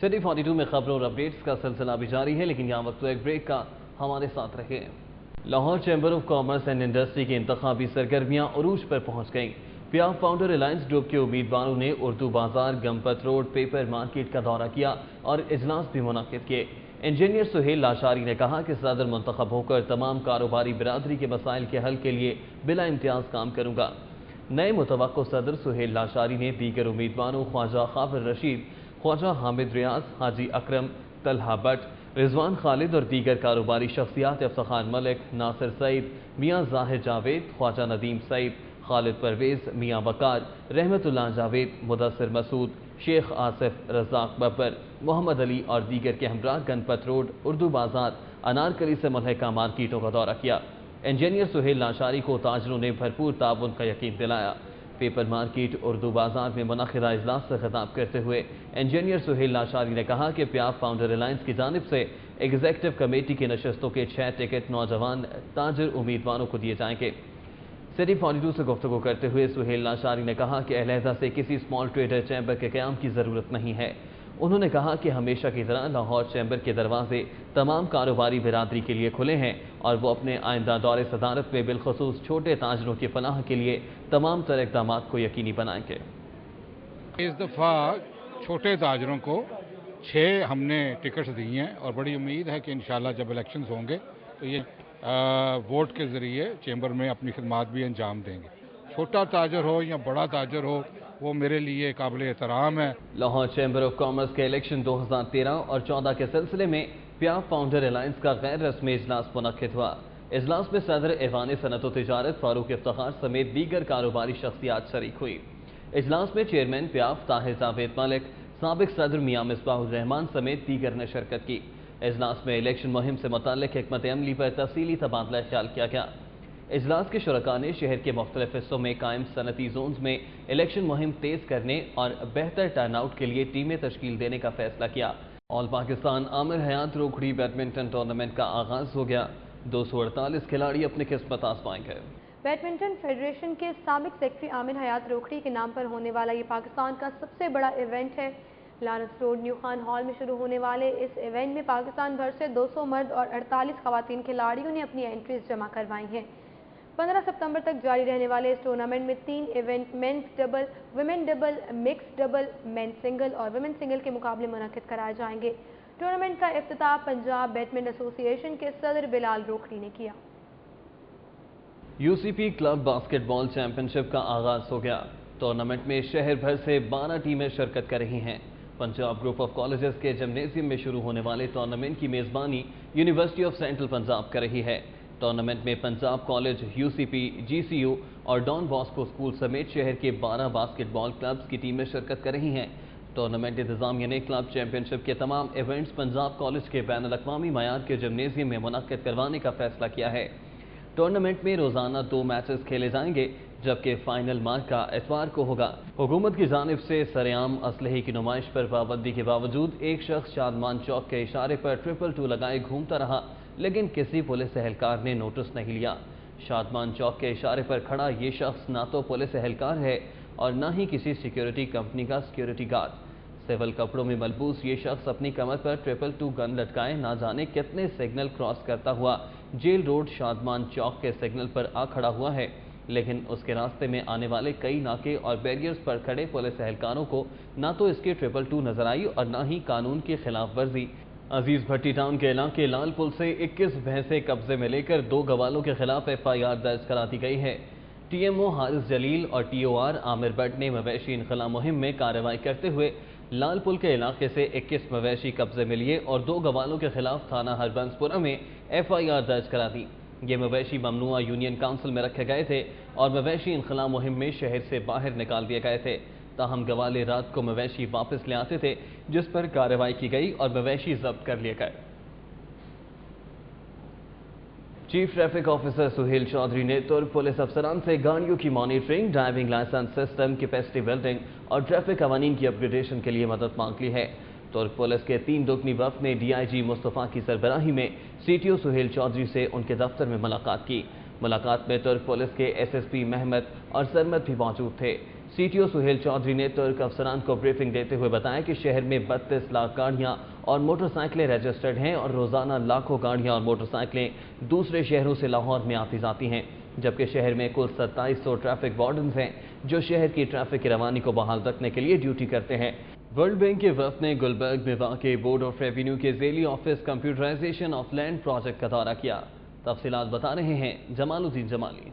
سٹی 42 میں خبروں اور اپڈیٹس کا سلسلہ بھی جاری ہے، لیکن یہاں وقت ایک بریک کا، ہمارے ساتھ رہے۔ Lahore chamber of commerce and industry کی انتخابی سرگرمیاں عروج پر پہنچ گئیں۔ پیاف فاؤنڈر الائنس گروپ کے امیدواروں نے اردو بازار، گمپت روڈ، پیپر مارکیٹ کا دورہ کیا اور اجلاس بھی منعقد کیے۔ انجینئر سہیل لاشاری نے کہا کہ صدر منتخب ہو کر تمام کاروباری برادری کے مسائل کے حل کے لیے بلا امتیاز کام کروں گا۔ نئے متوقع صدر سہیل لاشاری نے دیگر امیدواروں خواجہ خابر رشید، خواجہ حامد ریاض، حاجی اکرم، طلحہ بٹ، رضوان خالد اور دیگر کاروباری شخصیات افتخار ملک، ناصر سعید، میاں ظاہر جاوید، خواجہ ندیم سعید، خالد پرویز، میاں وقار، رحمت اللہ جاوید، مدثر مسعود، شیخ آصف، رزاق ببر، محمد علی اور دیگر کے ہمراہ گنپت روڈ، اردو بازار، انارکلی سے ملحقہ مارکیٹوں کا دورہ کیا۔ انجینئر سہیل لاشاری کو تاجروں نے بھرپور تعاون کا یقین دلایا۔ پیپر مارکیٹ اردو بازار میں منعقدہ اجلاس سے خطاب کرتے ہوئے انجینئر سہیل لاشاری نے کہا کہ پیاف فاؤنڈر الائنس کی جانب سے ایگزیکٹو کمیٹی کی نشستوں کے 6 ٹکٹ نوجوان تاجر امیدواروں کو دیے جائیں گے۔ سٹی 42 سے گفتگو کرتے ہوئے سہیل لاشاری نے کہا کہ علیحدہ سے کسی اسمال ٹریڈر چیمبر کے قیام کی ضرورت نہیں ہے۔ انہوں نے کہا کہ ہمیشہ کی طرح لاہور چیمبر کے دروازے تمام کاروباری برادری کے لیے کھلے ہیں اور وہ اپنے آئندہ دور صدارت میں بالخصوص چھوٹے تاجروں کی فلاح کے لیے تمام تر اقدامات کو یقینی بنائیں گے۔ اس دفعہ چھوٹے تاجروں کو 6 ہم نے ٹکٹس دی ہیں اور بڑی امید ہے کہ انشاءاللہ جب الیکشنز ہوں گے تو یہ ووٹ کے ذریعے چیمبر میں اپنی خدمات بھی انجام دیں گے۔ چھوٹا تاجر ہو یا بڑا تاجر ہو وہ میرے لیے قابل احترام ہے۔ لاہور چیمبر آف کامرس کے الیکشن 2013 اور 14 کے سلسلے میں پیاف فاؤنڈر الائنس کا غیر رسمی اجلاس منعقد ہوا۔ اجلاس میں صدر ایوان صنعت و تجارت فاروق افتخار سمیت دیگر کاروباری شخصیات شریک ہوئی۔ اجلاس میں چیئرمین پیاف طاہر جاوید ملک، سابق صدر میاں مصباح الرحمان سمیت دیگر نے شرکت کی۔ اجلاس میں الیکشن مہم سے متعلق حکمت عملی پر تفصیلی تبادلہ خیال کیا گیا۔ اجلاس کے شرکاء نے شہر کے مختلف حصوں میں قائم صنعتی زونز میں الیکشن مہم تیز کرنے اور بہتر ٹرن آؤٹ کے لیے ٹیمیں تشکیل دینے کا فیصلہ کیا۔ آل پاکستان عامر حیات روکھڑی بیڈمنٹن ٹورنامنٹ کا آغاز ہو گیا۔ 248 کھلاڑی اپنی قسمت آزمائیں گے۔ بیڈمنٹن فیڈریشن کے سابق سیکرٹری عامر حیات روکھڑی کے نام پر ہونے والا یہ پاکستان کا سب سے بڑا ایونٹ ہے۔ Lawrence road new Khan hall میں شروع ہونے والے اس ایونٹ میں پاکستان بھر سے 200 مرد اور 48 خواتین کھلاڑیوں نے اپنی انٹریز جمع کروائی ہیں۔ 15 ستمبر تک جاری رہنے والے اس ٹورنامنٹ میں 3 event men's double, women double, mix double, men single اور ویمن سنگل کے مقابلے منعقد کرائے جائیں گے۔ ٹورنامنٹ کا افتتاح پنجاب بیڈمنٹن ایسوسی ایشن کے صدر بلال روکھڑی نے کیا۔ UCP کلب باسکٹ بال چیمپئن شپ کا آغاز ہو گیا۔ ٹورنامنٹ میں شہر بھر سے 12 ٹیمیں شرکت کر رہی ہیں۔ پنجاب گروپ آف کالجز کے جمنیزیم میں شروع ہونے والے ٹورنامنٹ کی میزبانی یونیورسٹی آف سینٹرل پنجاب کر رہی ہے۔ ٹورنامنٹ میں پنجاب کالج، UCP، GCU اور ڈان باسکو اسکول سمیت شہر کے 12 باسکٹ بال کلبز کی ٹیمیں شرکت کر رہی ہیں۔ ٹورنامنٹ انتظامیہ نے کلب چیمپئن شپ کے تمام ایونٹس پنجاب کالج کے بین الاقوامی معیار کے جمنیزیم میں منعقد کروانے کا فیصلہ کیا ہے۔ ٹورنامنٹ میں روزانہ 2 میچز کھیلے جائیں گے جبکہ فائنل مارکہ اتوار کو ہوگا۔ حکومت کی جانب سے سرعام اسلحے کی نمائش پر پابندی کے باوجود ایک شخص شادمان چوک کے اشارے پر 222 لگائے گھومتا رہا لیکن کسی پولیس اہلکار نے نوٹس نہیں لیا۔ شادمان چوک کے اشارے پر کھڑا یہ شخص نہ تو پولیس اہلکار ہے اور نہ ہی کسی سیکیورٹی کمپنی کا سیکیورٹی گارڈ۔ سول کپڑوں میں ملبوس یہ شخص اپنی کمر پر 222 گن لٹکائے نہ جانے کتنے سگنل کراس کرتا ہوا جیل روڈ شادمان چوک کے سگنل پر آ کھڑا ہوا ہے، لیکن اس کے راستے میں آنے والے کئی ناکے اور بیریئرز پر کھڑے پولیس اہلکاروں کو نہ تو اس کے 222 نظر آئی اور نہ ہی قانون کی خلاف ورزی۔ عزیز بھٹی ٹاؤن کے علاقے لال پل سے 21 بھینسیں قبضے میں لے کر 2 گوالوں کے خلاف FIR درج کرا دی گئی ہے۔ TMO حارث جلیل اور TOR عامر بٹ نے مویشی انخلا مہم میں کارروائی کرتے ہوئے لال پل کے علاقے سے 21 مویشی قبضے میں لیے اور 2 گوالوں کے خلاف تھانہ ہربنس پورہ میں FIR درج کرا دی۔ یہ مویشی ممنوعہ یونین کاؤنسل میں رکھے گئے تھے اور مویشی انخلا مہم میں شہر سے باہر نکال دیے گئے تھے، تاہم گوالے رات کو مویشی واپس لے آتے تھے جس پر کارروائی کی گئی اور مویشی ضبط کر لیے گئے۔ Chief traffic officer Sohail Chaudhry نے ترک پولیس افسران سے گاڑیوں کی monitoring, driving licence system, capacity building اور ٹریفک قوانین کی اپگریڈیشن کے لیے مدد مانگ لی ہے۔ ترک پولیس کے 3 رکنی وفد نے DIG مصطفیٰ کی سربراہی میں CTO سہیل چودھری سے ان کے دفتر میں ملاقات کی۔ ملاقات میں ترک پولیس کے SSP محمد اور سرمد بھی موجود تھے۔ CTO سہیل چودھری نے ترک افسران کو بریفنگ دیتے ہوئے بتایا کہ شہر میں 32 لاکھ گاڑیاں اور موٹر سائیکلیں رجسٹرڈ ہیں اور روزانہ لاکھوں گاڑیاں اور موٹر سائیکلیں دوسرے شہروں سے لاہور میں آتی جاتی ہیں، جبکہ شہر میں کل 2700 ٹریفک وارڈنز ہیں جو شہر کی ٹریفک کی روانی کو بحال رکھنے کے لیے ڈیوٹی کرتے ہیں۔ ورلڈ بینک کے وفد نے گلبرگ میں واقع بورڈ آف ریونیو کے ذیلی office computerisation of land project کا دورہ کیا۔ تفصیلات بتا رہے ہیں جمال الدین جمالی۔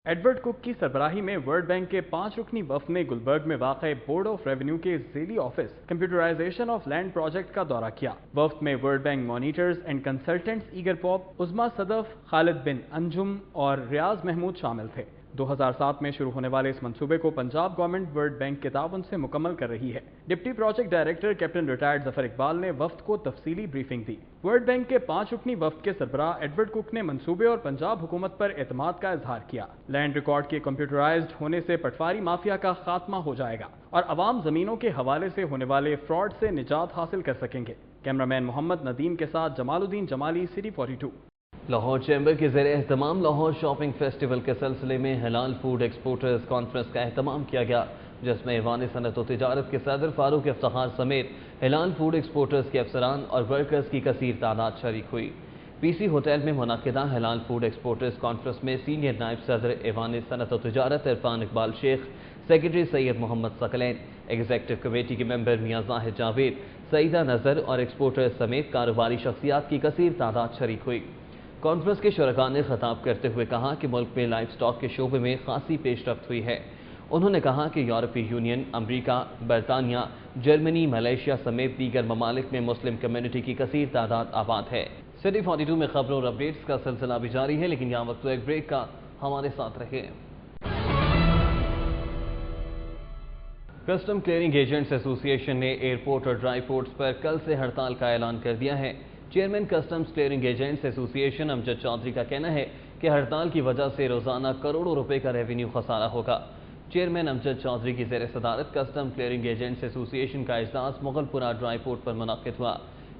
ایڈورڈ کک کی سربراہی میں ورلڈ بینک کے 5 رکنی وفد نے گلبرگ میں واقع بورڈ آف ریونیو کے ذیلی office computerisation of land project کا دورہ کیا۔ وفد میں world bank monitors and consultants ایگر پاپ، عظما صدف، خالد بن انجم اور ریاض محمود شامل تھے۔ 2007 में शुरू होने वाले इस मंसूबे को पंजाब गवर्नमेंट वर्ल्ड बैंक के ताउन से मुकम्मल कर रही है। Deputy project director captain retired Zafar Iqbal ने वफ्द को तफसीली ब्रीफिंग दी। वर्ल्ड बैंक के 5 रुकनी वफ्द के सरबराह एडवर्ड कुक ने मंसूबे और पंजाब हुकूमत पर एतमाद का इजहार किया। लैंड रिकॉर्ड के कंप्यूटराइज्ड होने से पटवारी माफिया का खात्मा हो जाएगा और अवाम जमीनों के हवाले से होने वाले फ्रॉड से निजात हासिल कर सकेंगे। कैमरामैन मोहम्मद नदीम के साथ जमालुद्दीन जमाली, सिटी 42। लाहौर चैम्बर के ज़रिए एहतमाम लाहौर शॉपिंग फेस्टिवल के सिलसिले में हलाल फूड एक्सपोर्टर्स कॉन्फ्रेंस का एहतमाम किया गया, जिसमें ऐवान सनअत व तिजारत के सदर फारूक इफ्तिखार समेत हलाल फूड एक्सपोर्टर्स के अफसरान और वर्कर्स की कसीर तादाद शरीक हुई। पीसी होटल में मुनाकिदा हलाल फूड एक्सपोर्टर्स कॉन्फ्रेंस में सीनियर नायब सदर ऐवान सनअत व तिजारत Irfan Iqbal Sheikh, secretary Syed Mohammad Saqlain, executive committee के मेंबर मियां जाहिद जावेद, सईदा नजर और एक्सपोर्टर्स समेत कारोबारी शख्सियात की कसीर तादाद शरीक हुई। कॉन्फ्रेंस के शुरका ने खिताब करते हुए कहा कि मुल्क में लाइफ स्टॉक के शोबे में खासी पेशरफ्त हुई है। उन्होंने कहा कि यूरोपीय यूनियन, अमरीका, बरतानिया, जर्मनी, मलेशिया समेत दीगर ममालिक में मुस्लिम कम्युनिटी की कसीर तादाद आबाद है। सिटी 42 में खबरों और अपडेट्स का सिलसिला भी जारी है, लेकिन यहाँ वक्त एक ब्रेक का, हमारे साथ रहे। कस्टम क्लियरिंग एजेंट्स एसोसिएशन ने एयरपोर्ट और ड्राई पोर्ट्स पर कल से हड़ताल का ऐलान कर दिया है। Chairman customs clearing agents association Amjad Chaudhry का कहना है कि हड़ताल की वजह से रोजाना करोड़ों रुपए का रेवेन्यू खसारा होगा। चेयरमैन अमजद चौधरी की ज़ेर सदारत कस्टम क्लियरिंग एजेंट्स एसोसिएशन का इजलास मुगलपुरा ड्राई पोर्ट पर मुनक़िद हुआ।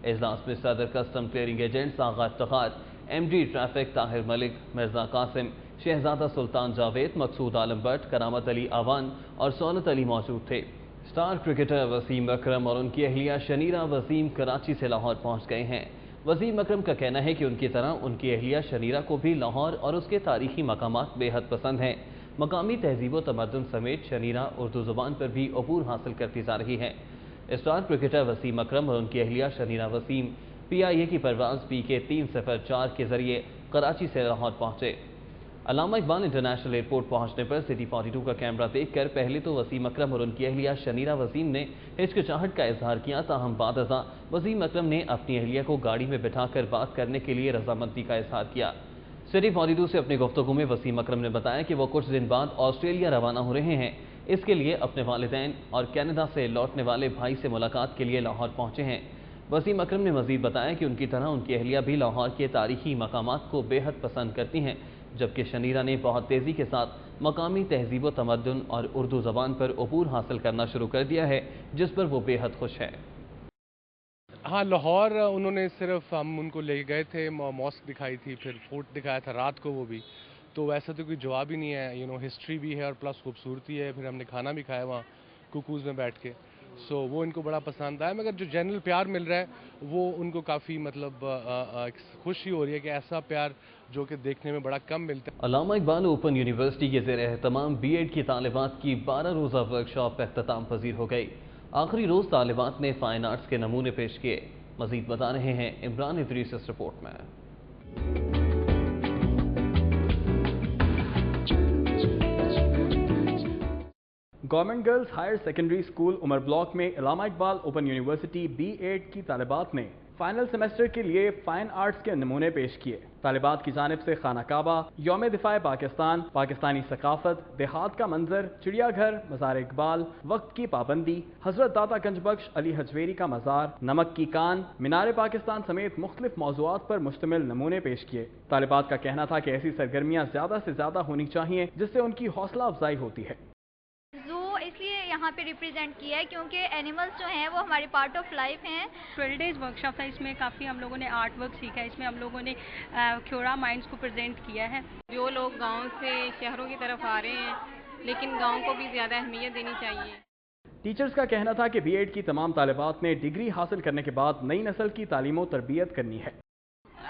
इजलास में सदर कस्टम क्लियरिंग एजेंट्स आगा इफ्तिखार, MD ट्रैफिक ताहिर मलिक, मिर्जा कासिम, शहजादा सुल्तान जावेद, मकसूद आलम भट्ट, करामत अली आवान और सोनत अली मौजूद थे। स्टार क्रिकेटर वसीम अकरम और उनकी अहलिया शनीरा वसीम कराची से लाहौर पहुँच गए हैं। वसीम अकरम का कहना है कि उनकी तरह उनकी अहलिया शनीरा को भी लाहौर और उसके तारीखी मकामात बेहद पसंद हैं। मकामी तहजीब व तमद्दुन समेत शनीरा उर्दू ज़ुबान पर भी अबूर हासिल करती जा रही है। स्टार क्रिकेटर वसीम अकरम और उनकी अहलिया शनीरा वसीम PIA की परवाज़ PK 304 के जरिए कराची से लाहौर पहुँचे। अल्लामा इकबाल इंटरनेशनल एयरपोर्ट पहुंचने पर सिटी 42 का कैमरा देखकर पहले तो वसीम अकरम और उनकी अहलिया शनीरा वसीम ने हिचकिचाहट का इजहार किया, ताहम बाद अज़ा वसीम अकरम ने अपनी अहलिया को गाड़ी में बिठाकर बात करने के लिए रजामंदी का इजहार किया। सिटी 42 से अपनी गुफ्तगू में वसीम अकरम ने बताया कि वो कुछ दिन बाद ऑस्ट्रेलिया रवाना हो रहे हैं। इसके लिए अपने वालिदैन और कनाडा से लौटने वाले भाई से मुलाकात के लिए लाहौर पहुंचे हैं। वसीम अकरम ने मजीद बताया कि उनकी तरह उनकी अहलिया भी लाहौर के तारीखी मकामात को बेहद पसंद करती हैं, जबकि शनीरा ने बहुत तेज़ी के साथ मकामी तहजीब व तमद्दुन और उर्दू ज़बान पर अबूर हासिल करना शुरू कर दिया है, जिस पर वो बेहद खुश है। हाँ, लाहौर उन्होंने सिर्फ हम उनको ले गए थे, मॉस्क दिखाई थी, फिर फोर्ट दिखाया था रात को, वो भी तो वैसा तो कोई जवाब ही नहीं है। हिस्ट्री भी है और प्लस खूबसूरती है। फिर हमने खाना भी खाया वहाँ कुकूज़ में बैठ के, सो वो इनको बड़ा पसंद आया। मगर जो जनरल प्यार मिल रहा है वो उनको काफ़ी खुशी हो रही है कि ऐसा प्यार जो कि देखने में बड़ा कम मिलता है। अल्लामा इकबाल ओपन यूनिवर्सिटी के ज़ेर एहतमाम B.Ed की तालिबात की 12 रोज़ा वर्कशॉप इख्तिताम पजीर हो गई। आखिरी रोज़ तालिबात ने फाइन आर्ट्स के नमूने पेश किए। मजीद बता रहे हैं इमरान इदरीस इस रिपोर्ट में। Government girls higher secondary school Umar block में Allama Iqbal open university B.Ed की तालिबात ने फाइनल सेमेस्टर के लिए फाइन आर्ट्स के नमूने पेश किए। तालिबात की जानिब से खाना काबा, यौम दिफाए पाकिस्तान, पाकिस्तानी सकाफत, देहात का मंजर, चिड़ियाघर, मज़ार इकबाल, वक्त की पाबंदी, हजरत दाता गंज बख्श अली हजवेरी का मज़ार, नमक की कान, मीनार पाकिस्तान समेत मुख्तलिफ मौज़ूआत पर मुश्तमिल नमूने पेश किए। तालिबात का कहना था कि ऐसी सरगर्मियाँ ज़्यादा से ज़्यादा होनी चाहिए जिससे उनकी हौसला अफजाई होती है। इसलिए यहाँ पे रिप्रेजेंट किया है क्योंकि एनिमल्स जो हैं वो हमारे पार्ट ऑफ लाइफ हैं। 12 डेज वर्कशॉप था, इसमें काफ़ी हम लोगों ने आर्ट वर्क सीखा है। इसमें हम लोगों ने क्योरा माइंड्स को प्रेजेंट किया है। जो लोग गांव से शहरों की तरफ आ रहे हैं, लेकिन गांव को भी ज़्यादा अहमियत देनी चाहिए। टीचर्स का कहना था कि B.Ed की तमाम तालिबात ने डिग्री हासिल करने के बाद नई नस्ल की तालीम और तरबियत करनी है।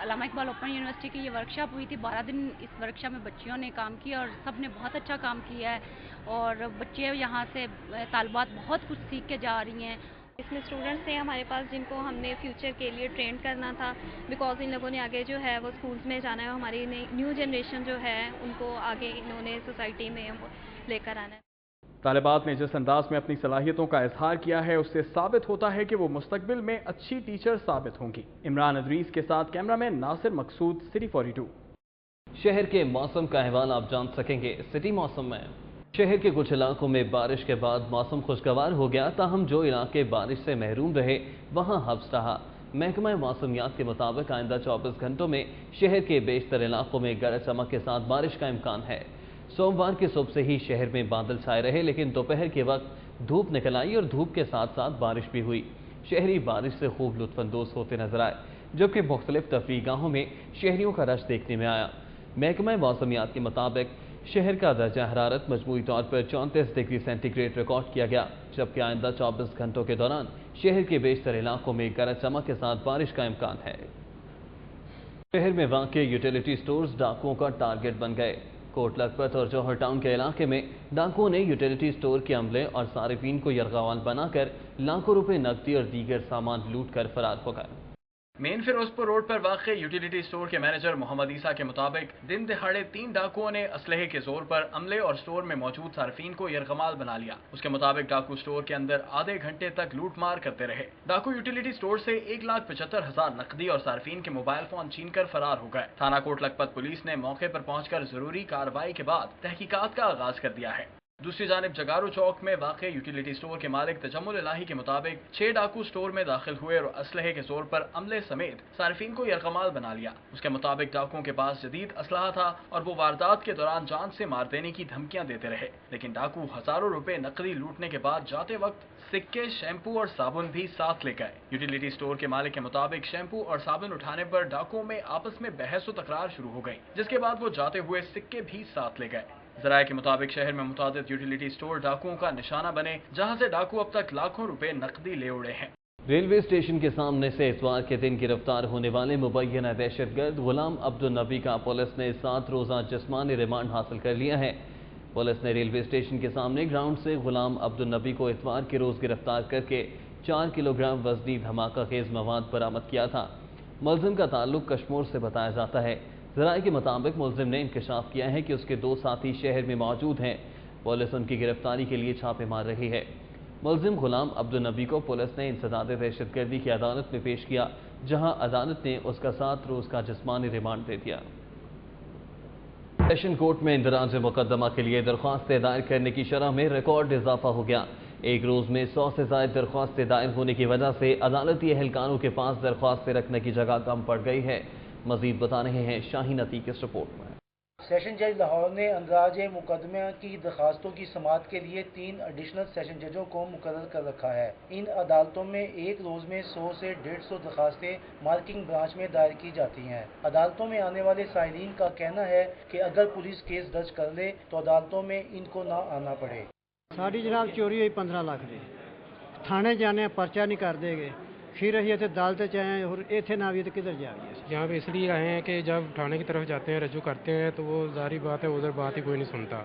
अल्लामा इकबाल ओपन यूनिवर्सिटी की ये वर्कशॉप हुई थी। 12 दिन इस वर्कशॉप में बच्चियों ने काम किया और सब ने बहुत अच्छा काम किया है और बच्चे यहाँ से तालिबात बहुत कुछ सीख के जा रही हैं। इसमें स्टूडेंट्स थे हमारे पास जिनको हमने फ्यूचर के लिए ट्रेन करना था, बिकॉज इन लोगों ने आगे जो है वो स्कूल्स में जाना है। हमारी न्यू जनरेशन जो है उनको आगे इन्होंने सोसाइटी में लेकर आना है। तालिबात ने जिस अंदाज में अपनी सलाहियतों का इजहार किया है उससे साबित होता है कि वो मुस्तकबिल में अच्छी टीचर साबित होंगी। इमरान इदरीस के साथ कैमरामैन नासिर मकसूद, सिटी 42। शहर के मौसम का अहवाल आप जान सकेंगे सिटी मौसम में। शहर के कुछ इलाकों में बारिश के बाद मौसम खुशगवार हो गया, ताहम जो इलाके बारिश से महरूम रहे वहां हब्स रहा। महकमा मौसमियात के मुताबिक आइंदा 24 घंटों में शहर के बेशतर इलाकों में गरज चमक के साथ बारिश का इम्कान है। सोमवार की सुबह से ही शहर में बादल छाए रहे, लेकिन दोपहर के वक्त धूप निकल आई और धूप के साथ साथ बारिश भी हुई। शहरी बारिश से खूब लुत्फानंदोज होते नजर आए, जबकि मुख्तलिफ तफरीगाहों में शहरियों का रश देखने में आया। महकमा मौसमियात के मुताबिक शहर का दर्जा हरारत मजमूई तौर पर 34 डिग्री सेंटीग्रेड रिकॉर्ड किया गया, जबकि आइंदा 24 घंटों के दौरान शहर के बेशतर इलाकों में गरज चमक के साथ बारिश का इम्कान है। शहर में वाक़े यूटिलिटी स्टोर्स डाकुओं का टारगेट बन गए। कोट लखपत और जौहर टाउन के इलाके में डाकुओं ने यूटिलिटी स्टोर के अमले और सारिफीन को यरगवाल बनाकर लाखों रुपए नकदी और दीगर सामान लूट कर फरार हो गए। मेन फिरोजपुर रोड पर वाक़े यूटिलिटी स्टोर के मैनेजर मोहम्मद ईसा के मुताबिक दिन दिहाड़े 3 डाकुओं ने असलहे के जोर पर अमले और स्टोर में मौजूद सार्फिन को यरगमाल बना लिया। उसके मुताबिक डाकू स्टोर के अंदर आधे घंटे तक लूट मार करते रहे। डाकू यूटिलिटी स्टोर से 1,75,000 नकदी और सार्फिन के मोबाइल फोन छीन कर फरार हो गए। थाना कोट लखपत पुलिस ने मौके पर पहुंचकर जरूरी कार्रवाई के बाद तहकीकात का आगाज कर दिया है। दूसरी जानिब जगारू चौक में वाक़े यूटिलिटी स्टोर के मालिक तजम्मुल इलाही के मुताबिक 6 डाकू स्टोर में दाखिल हुए और असलहे के जोर पर अमले समेत सार्फिन को यरगमाल बना लिया। उसके मुताबिक डाकुओं के पास जदीद असलहा था और वो वारदात के दौरान जान से मार देने की धमकियां देते रहे, लेकिन डाकू हजारों रुपए नकदी लूटने के बाद जाते वक्त सिक्के, शैम्पू और साबुन भी साथ ले गए। यूटिलिटी स्टोर के मालिक के मुताबिक शैम्पू और साबुन उठाने पर डाकुओं में आपस में बहस व तकरार शुरू हो गई, जिसके बाद वो जाते हुए सिक्के भी साथ ले गए। ज़राए के मुताबिक शहर में मुतादिद यूटिलिटी स्टोर डाकुओं का निशाना बने, जहां से डाकू अब तक लाखों रुपए नकदी ले उड़े हैं। रेलवे स्टेशन के सामने से इतवार के दिन गिरफ्तार होने वाले मुबैना दहशतगर्द गुलाम अब्दुल नबी का पुलिस ने 7 रोज़ा जिस्मानी रिमांड हासिल कर लिया है। पुलिस ने रेलवे स्टेशन के सामने ग्राउंड से गुलाम अब्दुल नबी को इतवार के रोज़ गिरफ्तार करके 4 किलोग्राम वजनी धमाका खेज मवाद बरामद किया था। मुलजिम का ताल्लुक कश्मीर से बताया जाता है। ज़राए के मुताबिक मुलजिम ने इंकशाफ किया है कि उसके 2 साथी शहर में मौजूद हैं। पुलिस उनकी गिरफ्तारी के लिए छापे मार रही है। मुलजिम गुलाम अब्दुल नबी को पुलिस ने इंसदाद दहशतगर्दी की अदालत में पेश किया, जहां अदालत ने उसका 7 रोज़ का जिस्मानी रिमांड दे दिया। सेशन कोर्ट में इंदराज मुकदमा के लिए दरख्वास्तें दायर करने की शरह में रिकॉर्ड इजाफा हो गया। एक रोज़ में 100 से ज़ायद दरख्वास्तें दायर होने की वजह से अदालती एहलकारों के पास दरख्वास्तें रखने की जगह कम पड़ गई है। मजीद बता रहे हैं शाहीन अतीक इस रिपोर्ट में। सेशन जज लाहौर ने अंदराज मुकदमा की दरखास्तों की समाअत के लिए 3 एडिशनल सेशन जजों को मुकर्रर कर रखा है। इन अदालतों में एक रोज में 100 से 150 दरखास्तें मार्किंग ब्रांच में दायर की जाती हैं। अदालतों में आने वाले साइलिन का कहना है कि अगर पुलिस केस दर्ज कर ले तो अदालतों में इनको ना आना पड़े। साड़ी जनाब चोरी हुई 15 लाख की, थाने जाने पर्चा नहीं कर देंगे, फिर अभी इतने अदालत चाहे और इतने ना भी तो किधर जाएंगे। यहाँ पे इसलिए आए हैं कि जब थाने की तरफ जाते हैं, रजू करते हैं, तो वो जारी बात है उधर बात ही कोई नहीं सुनता।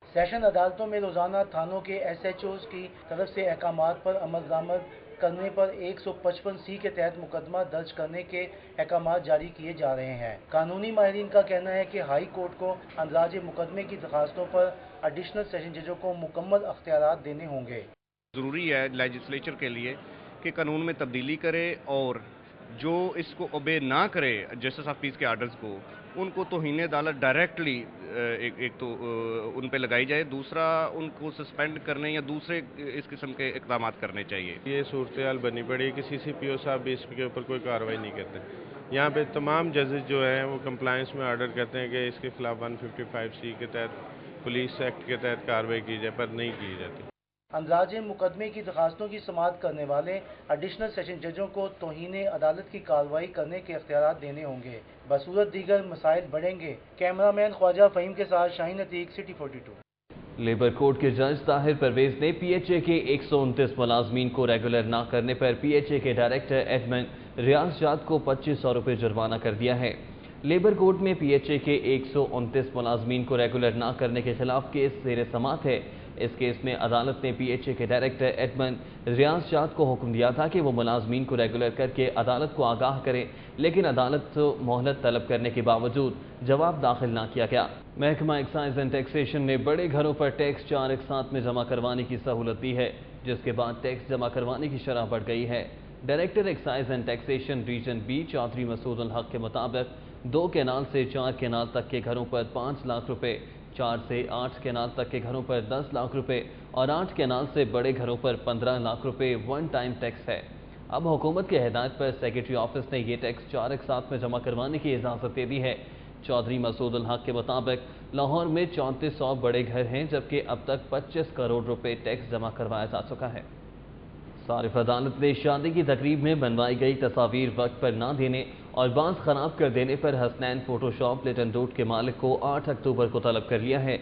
सेशन अदालतों में रोजाना थानों के SHOs की तरफ से अहकामात पर अमल दरामद करने पर 155C के तहत मुकदमा दर्ज करने के अहकामात जारी किए जा रहे हैं। कानूनी माहिरीन का कहना है कि हाई कोर्ट को अंदराज मुकदमे की दरखास्तों पर एडिशनल सेशन जजों को मुकम्मल अख्तियारात देने होंगे। ज़रूरी है लेजिस्लेचर के लिए कि कानून में तब्दीली करे और जो इसको ओबे ना करे जस्टिस ऑफ पीस के आर्डर्स को, उनको तौहीन अदालत डायरेक्टली एक तो उन पे लगाई जाए, दूसरा उनको सस्पेंड करने या दूसरे इस किस्म के इक़दाम करने चाहिए। ये सूरत हाल बनी पड़ी कि CCPO साहब भी इसके ऊपर कोई कार्रवाई नहीं करते। यहाँ पे तमाम जजेस जो हैं वो कंप्लायंस में आर्डर करते हैं कि इसके खिलाफ 155C के तहत पुलिस एक्ट के तहत कार्रवाई की जाए, पर नहीं की जाती। अंदराज मुकदमे की दरखास्तों की समाअत करने वाले एडिशनल सेशन जजों को तौहीन अदालत की कार्रवाई करने के इख्तियारात देने होंगे। बसूरत दीगर मसाइल बढ़ेंगे। कैमरामैन ख्वाजा फ़हीम के साथ Shaheen Atiq, city 42। Labour court के जज ताहिर परवेज ने PHA के 129 मुलाजमीन को रेगुलर न करने पर PHA के डायरेक्टर एडमन रियाज जाद को 2500 रुपये जुर्माना कर दिया है। लेबर कोर्ट में PHA के 129 मुलाजमीन को रेगुलर न करने के खिलाफ केस ज़ेर समाअत है। इस केस में अदालत ने PHA के डायरेक्टर एडमन रियाज जाद को हुक्म दिया था कि वो मुलाजमीन को रेगुलर करके अदालत को आगाह करें, लेकिन अदालत से मोहलत तलब करने के बावजूद जवाब दाखिल ना किया गया। महकमा एक्साइज एंड टैक्सेशन ने बड़े घरों पर टैक्स 4 एक साथ में जमा करवाने की सहूलत दी है, जिसके बाद टैक्स जमा करवाने की शरह बढ़ गई है। Director excise and taxation region B Chaudhry Masood ul Haq के मुताबिक 2 कैनाल से 4 कैनाल तक के घरों पर 5 लाख रुपए, 4 से 8 कैनाल तक के घरों पर 10 लाख रुपए और 8 कैनाल से बड़े घरों पर 15 लाख रुपए वन टाइम टैक्स है। अब हुकूमत की हिदायत पर सेक्रेटरी ऑफिस ने ये टैक्स 4 एक साथ में जमा करवाने की इजाज़त दे दी है। चौधरी मसूद उल हक के मुताबिक लाहौर में 3400 बड़े घर हैं, जबकि अब तक 25 करोड़ रुपए टैक्स जमा करवाया जा चुका है। सारिफ अदालत ने शादी की तकरीब में बनवाई गई तस्वीर वक्त पर ना देने और बांस खराब कर देने पर हसनैन फोटोशॉप लिटन रोड के मालिक को 8 अक्टूबर को तलब कर लिया है।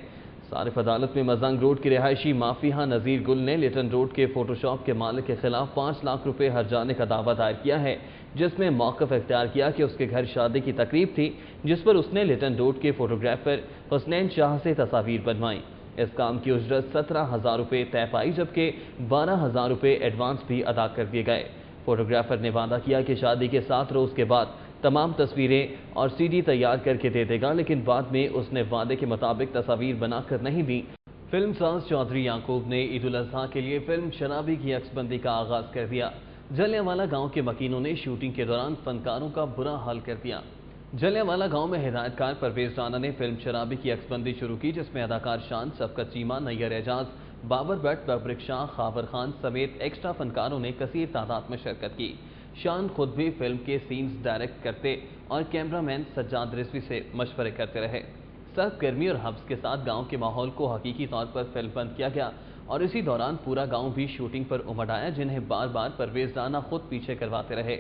सारिफ अदालत में मजंग रोड की रिहायशी माफिया नज़ीर गुल ने लिटन रोड के फोटोशॉप के मालिक के खिलाफ 5 लाख रुपए हर्जाने का दावा दायर किया है, जिसमें मौक़िफ़ इख्तियार किया कि उसके घर शादी की तकरीब थी, जिस पर उसने लिटन रोड के फोटोग्राफर हुसनैन शाह से तस्वीर बनवाई। इस काम की उजरत 17,000 रुपये तय पाई, जबकि 12,000 रुपये एडवांस भी अदा कर दिए गए। फोटोग्राफर ने वादा किया कि शादी के 7 रोज़ के बाद तमाम तस्वीरें और CD तैयार करके दे देगा, लेकिन बाद में उसने वादे के मुताबिक तस्वीर बनाकर नहीं दी। फिल्म साज चौधरी याकूब ने ईद उल अज़हा के लिए फिल्म शराबी की अक्सबंदी का आगाज कर दिया। जलियांवाला गांव के मकीनों ने शूटिंग के दौरान फनकारों का बुरा हाल कर दिया। जलियांवाला गांव में हिदायतकार परवेज राना ने फिल्म शराबी की अक्सबंदी शुरू की, जिसमें अदाकार शान, सबकत चीमा, नैयर एजाज, बाबर भट्ट, बबरिक शाह, खाबर खान समेत एक्स्ट्रा फनकारों ने कसीर तादाद में शिरकत की। शान खुद भी फिल्म के सीन्स डायरेक्ट करते और कैमरामैन सज्जाद रिजवी से मशवरे करते रहे। सर्द गर्मी और हब्स के साथ गांव के माहौल को हकीकी तौर पर फिल्मबंद किया गया और इसी दौरान पूरा गांव भी शूटिंग पर उमड़ आया, जिन्हें बार बार परवेज राना खुद पीछे करवाते रहे।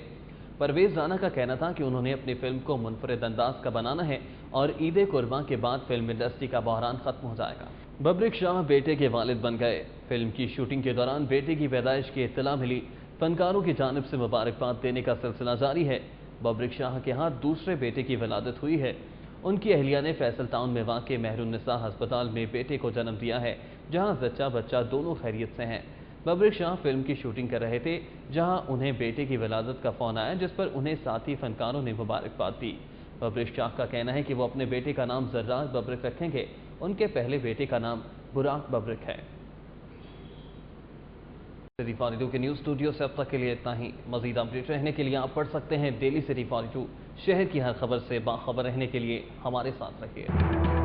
परवेज राना का कहना था कि उन्होंने अपनी फिल्म को मुनफरिद अंदाज का बनाना है और ईद कुर्बां के बाद फिल्म इंडस्ट्री का बहरान खत्म हो जाएगा। बबरिक शाह बेटे के वालिद बन गए। फिल्म की शूटिंग के दौरान बेटे की पैदाइश की इत्तला मिली। फनकारों की जानिब से मुबारकबाद देने का सिलसिला जारी है। बबरिक शाह के हाथ दूसरे बेटे की विलादत हुई है। उनकी अहलिया ने फैसल टाउन में वाक़े महरुन्निसा अस्पताल में बेटे को जन्म दिया है, जहां जच्चा बच्चा दोनों खैरियत से हैं। बबरिक शाह फिल्म की शूटिंग कर रहे थे, जहां उन्हें बेटे की विलादत का फ़ोन आया, जिस पर उन्हें साथी फनकारों ने मुबारकबाद दी। बबरिक शाह का कहना है कि वो अपने बेटे का नाम जर्रार बबरिक रखेंगे। उनके पहले बेटे का नाम बुराक बबरिक है। सिटी 42 के न्यूज़ स्टूडियो से अब तक के लिए इतना ही। मज़ीद अपडेट रहने के लिए आप पढ़ सकते हैं डेली सिटी 42। शहर की हर खबर से बाखबर रहने के लिए हमारे साथ रहिए।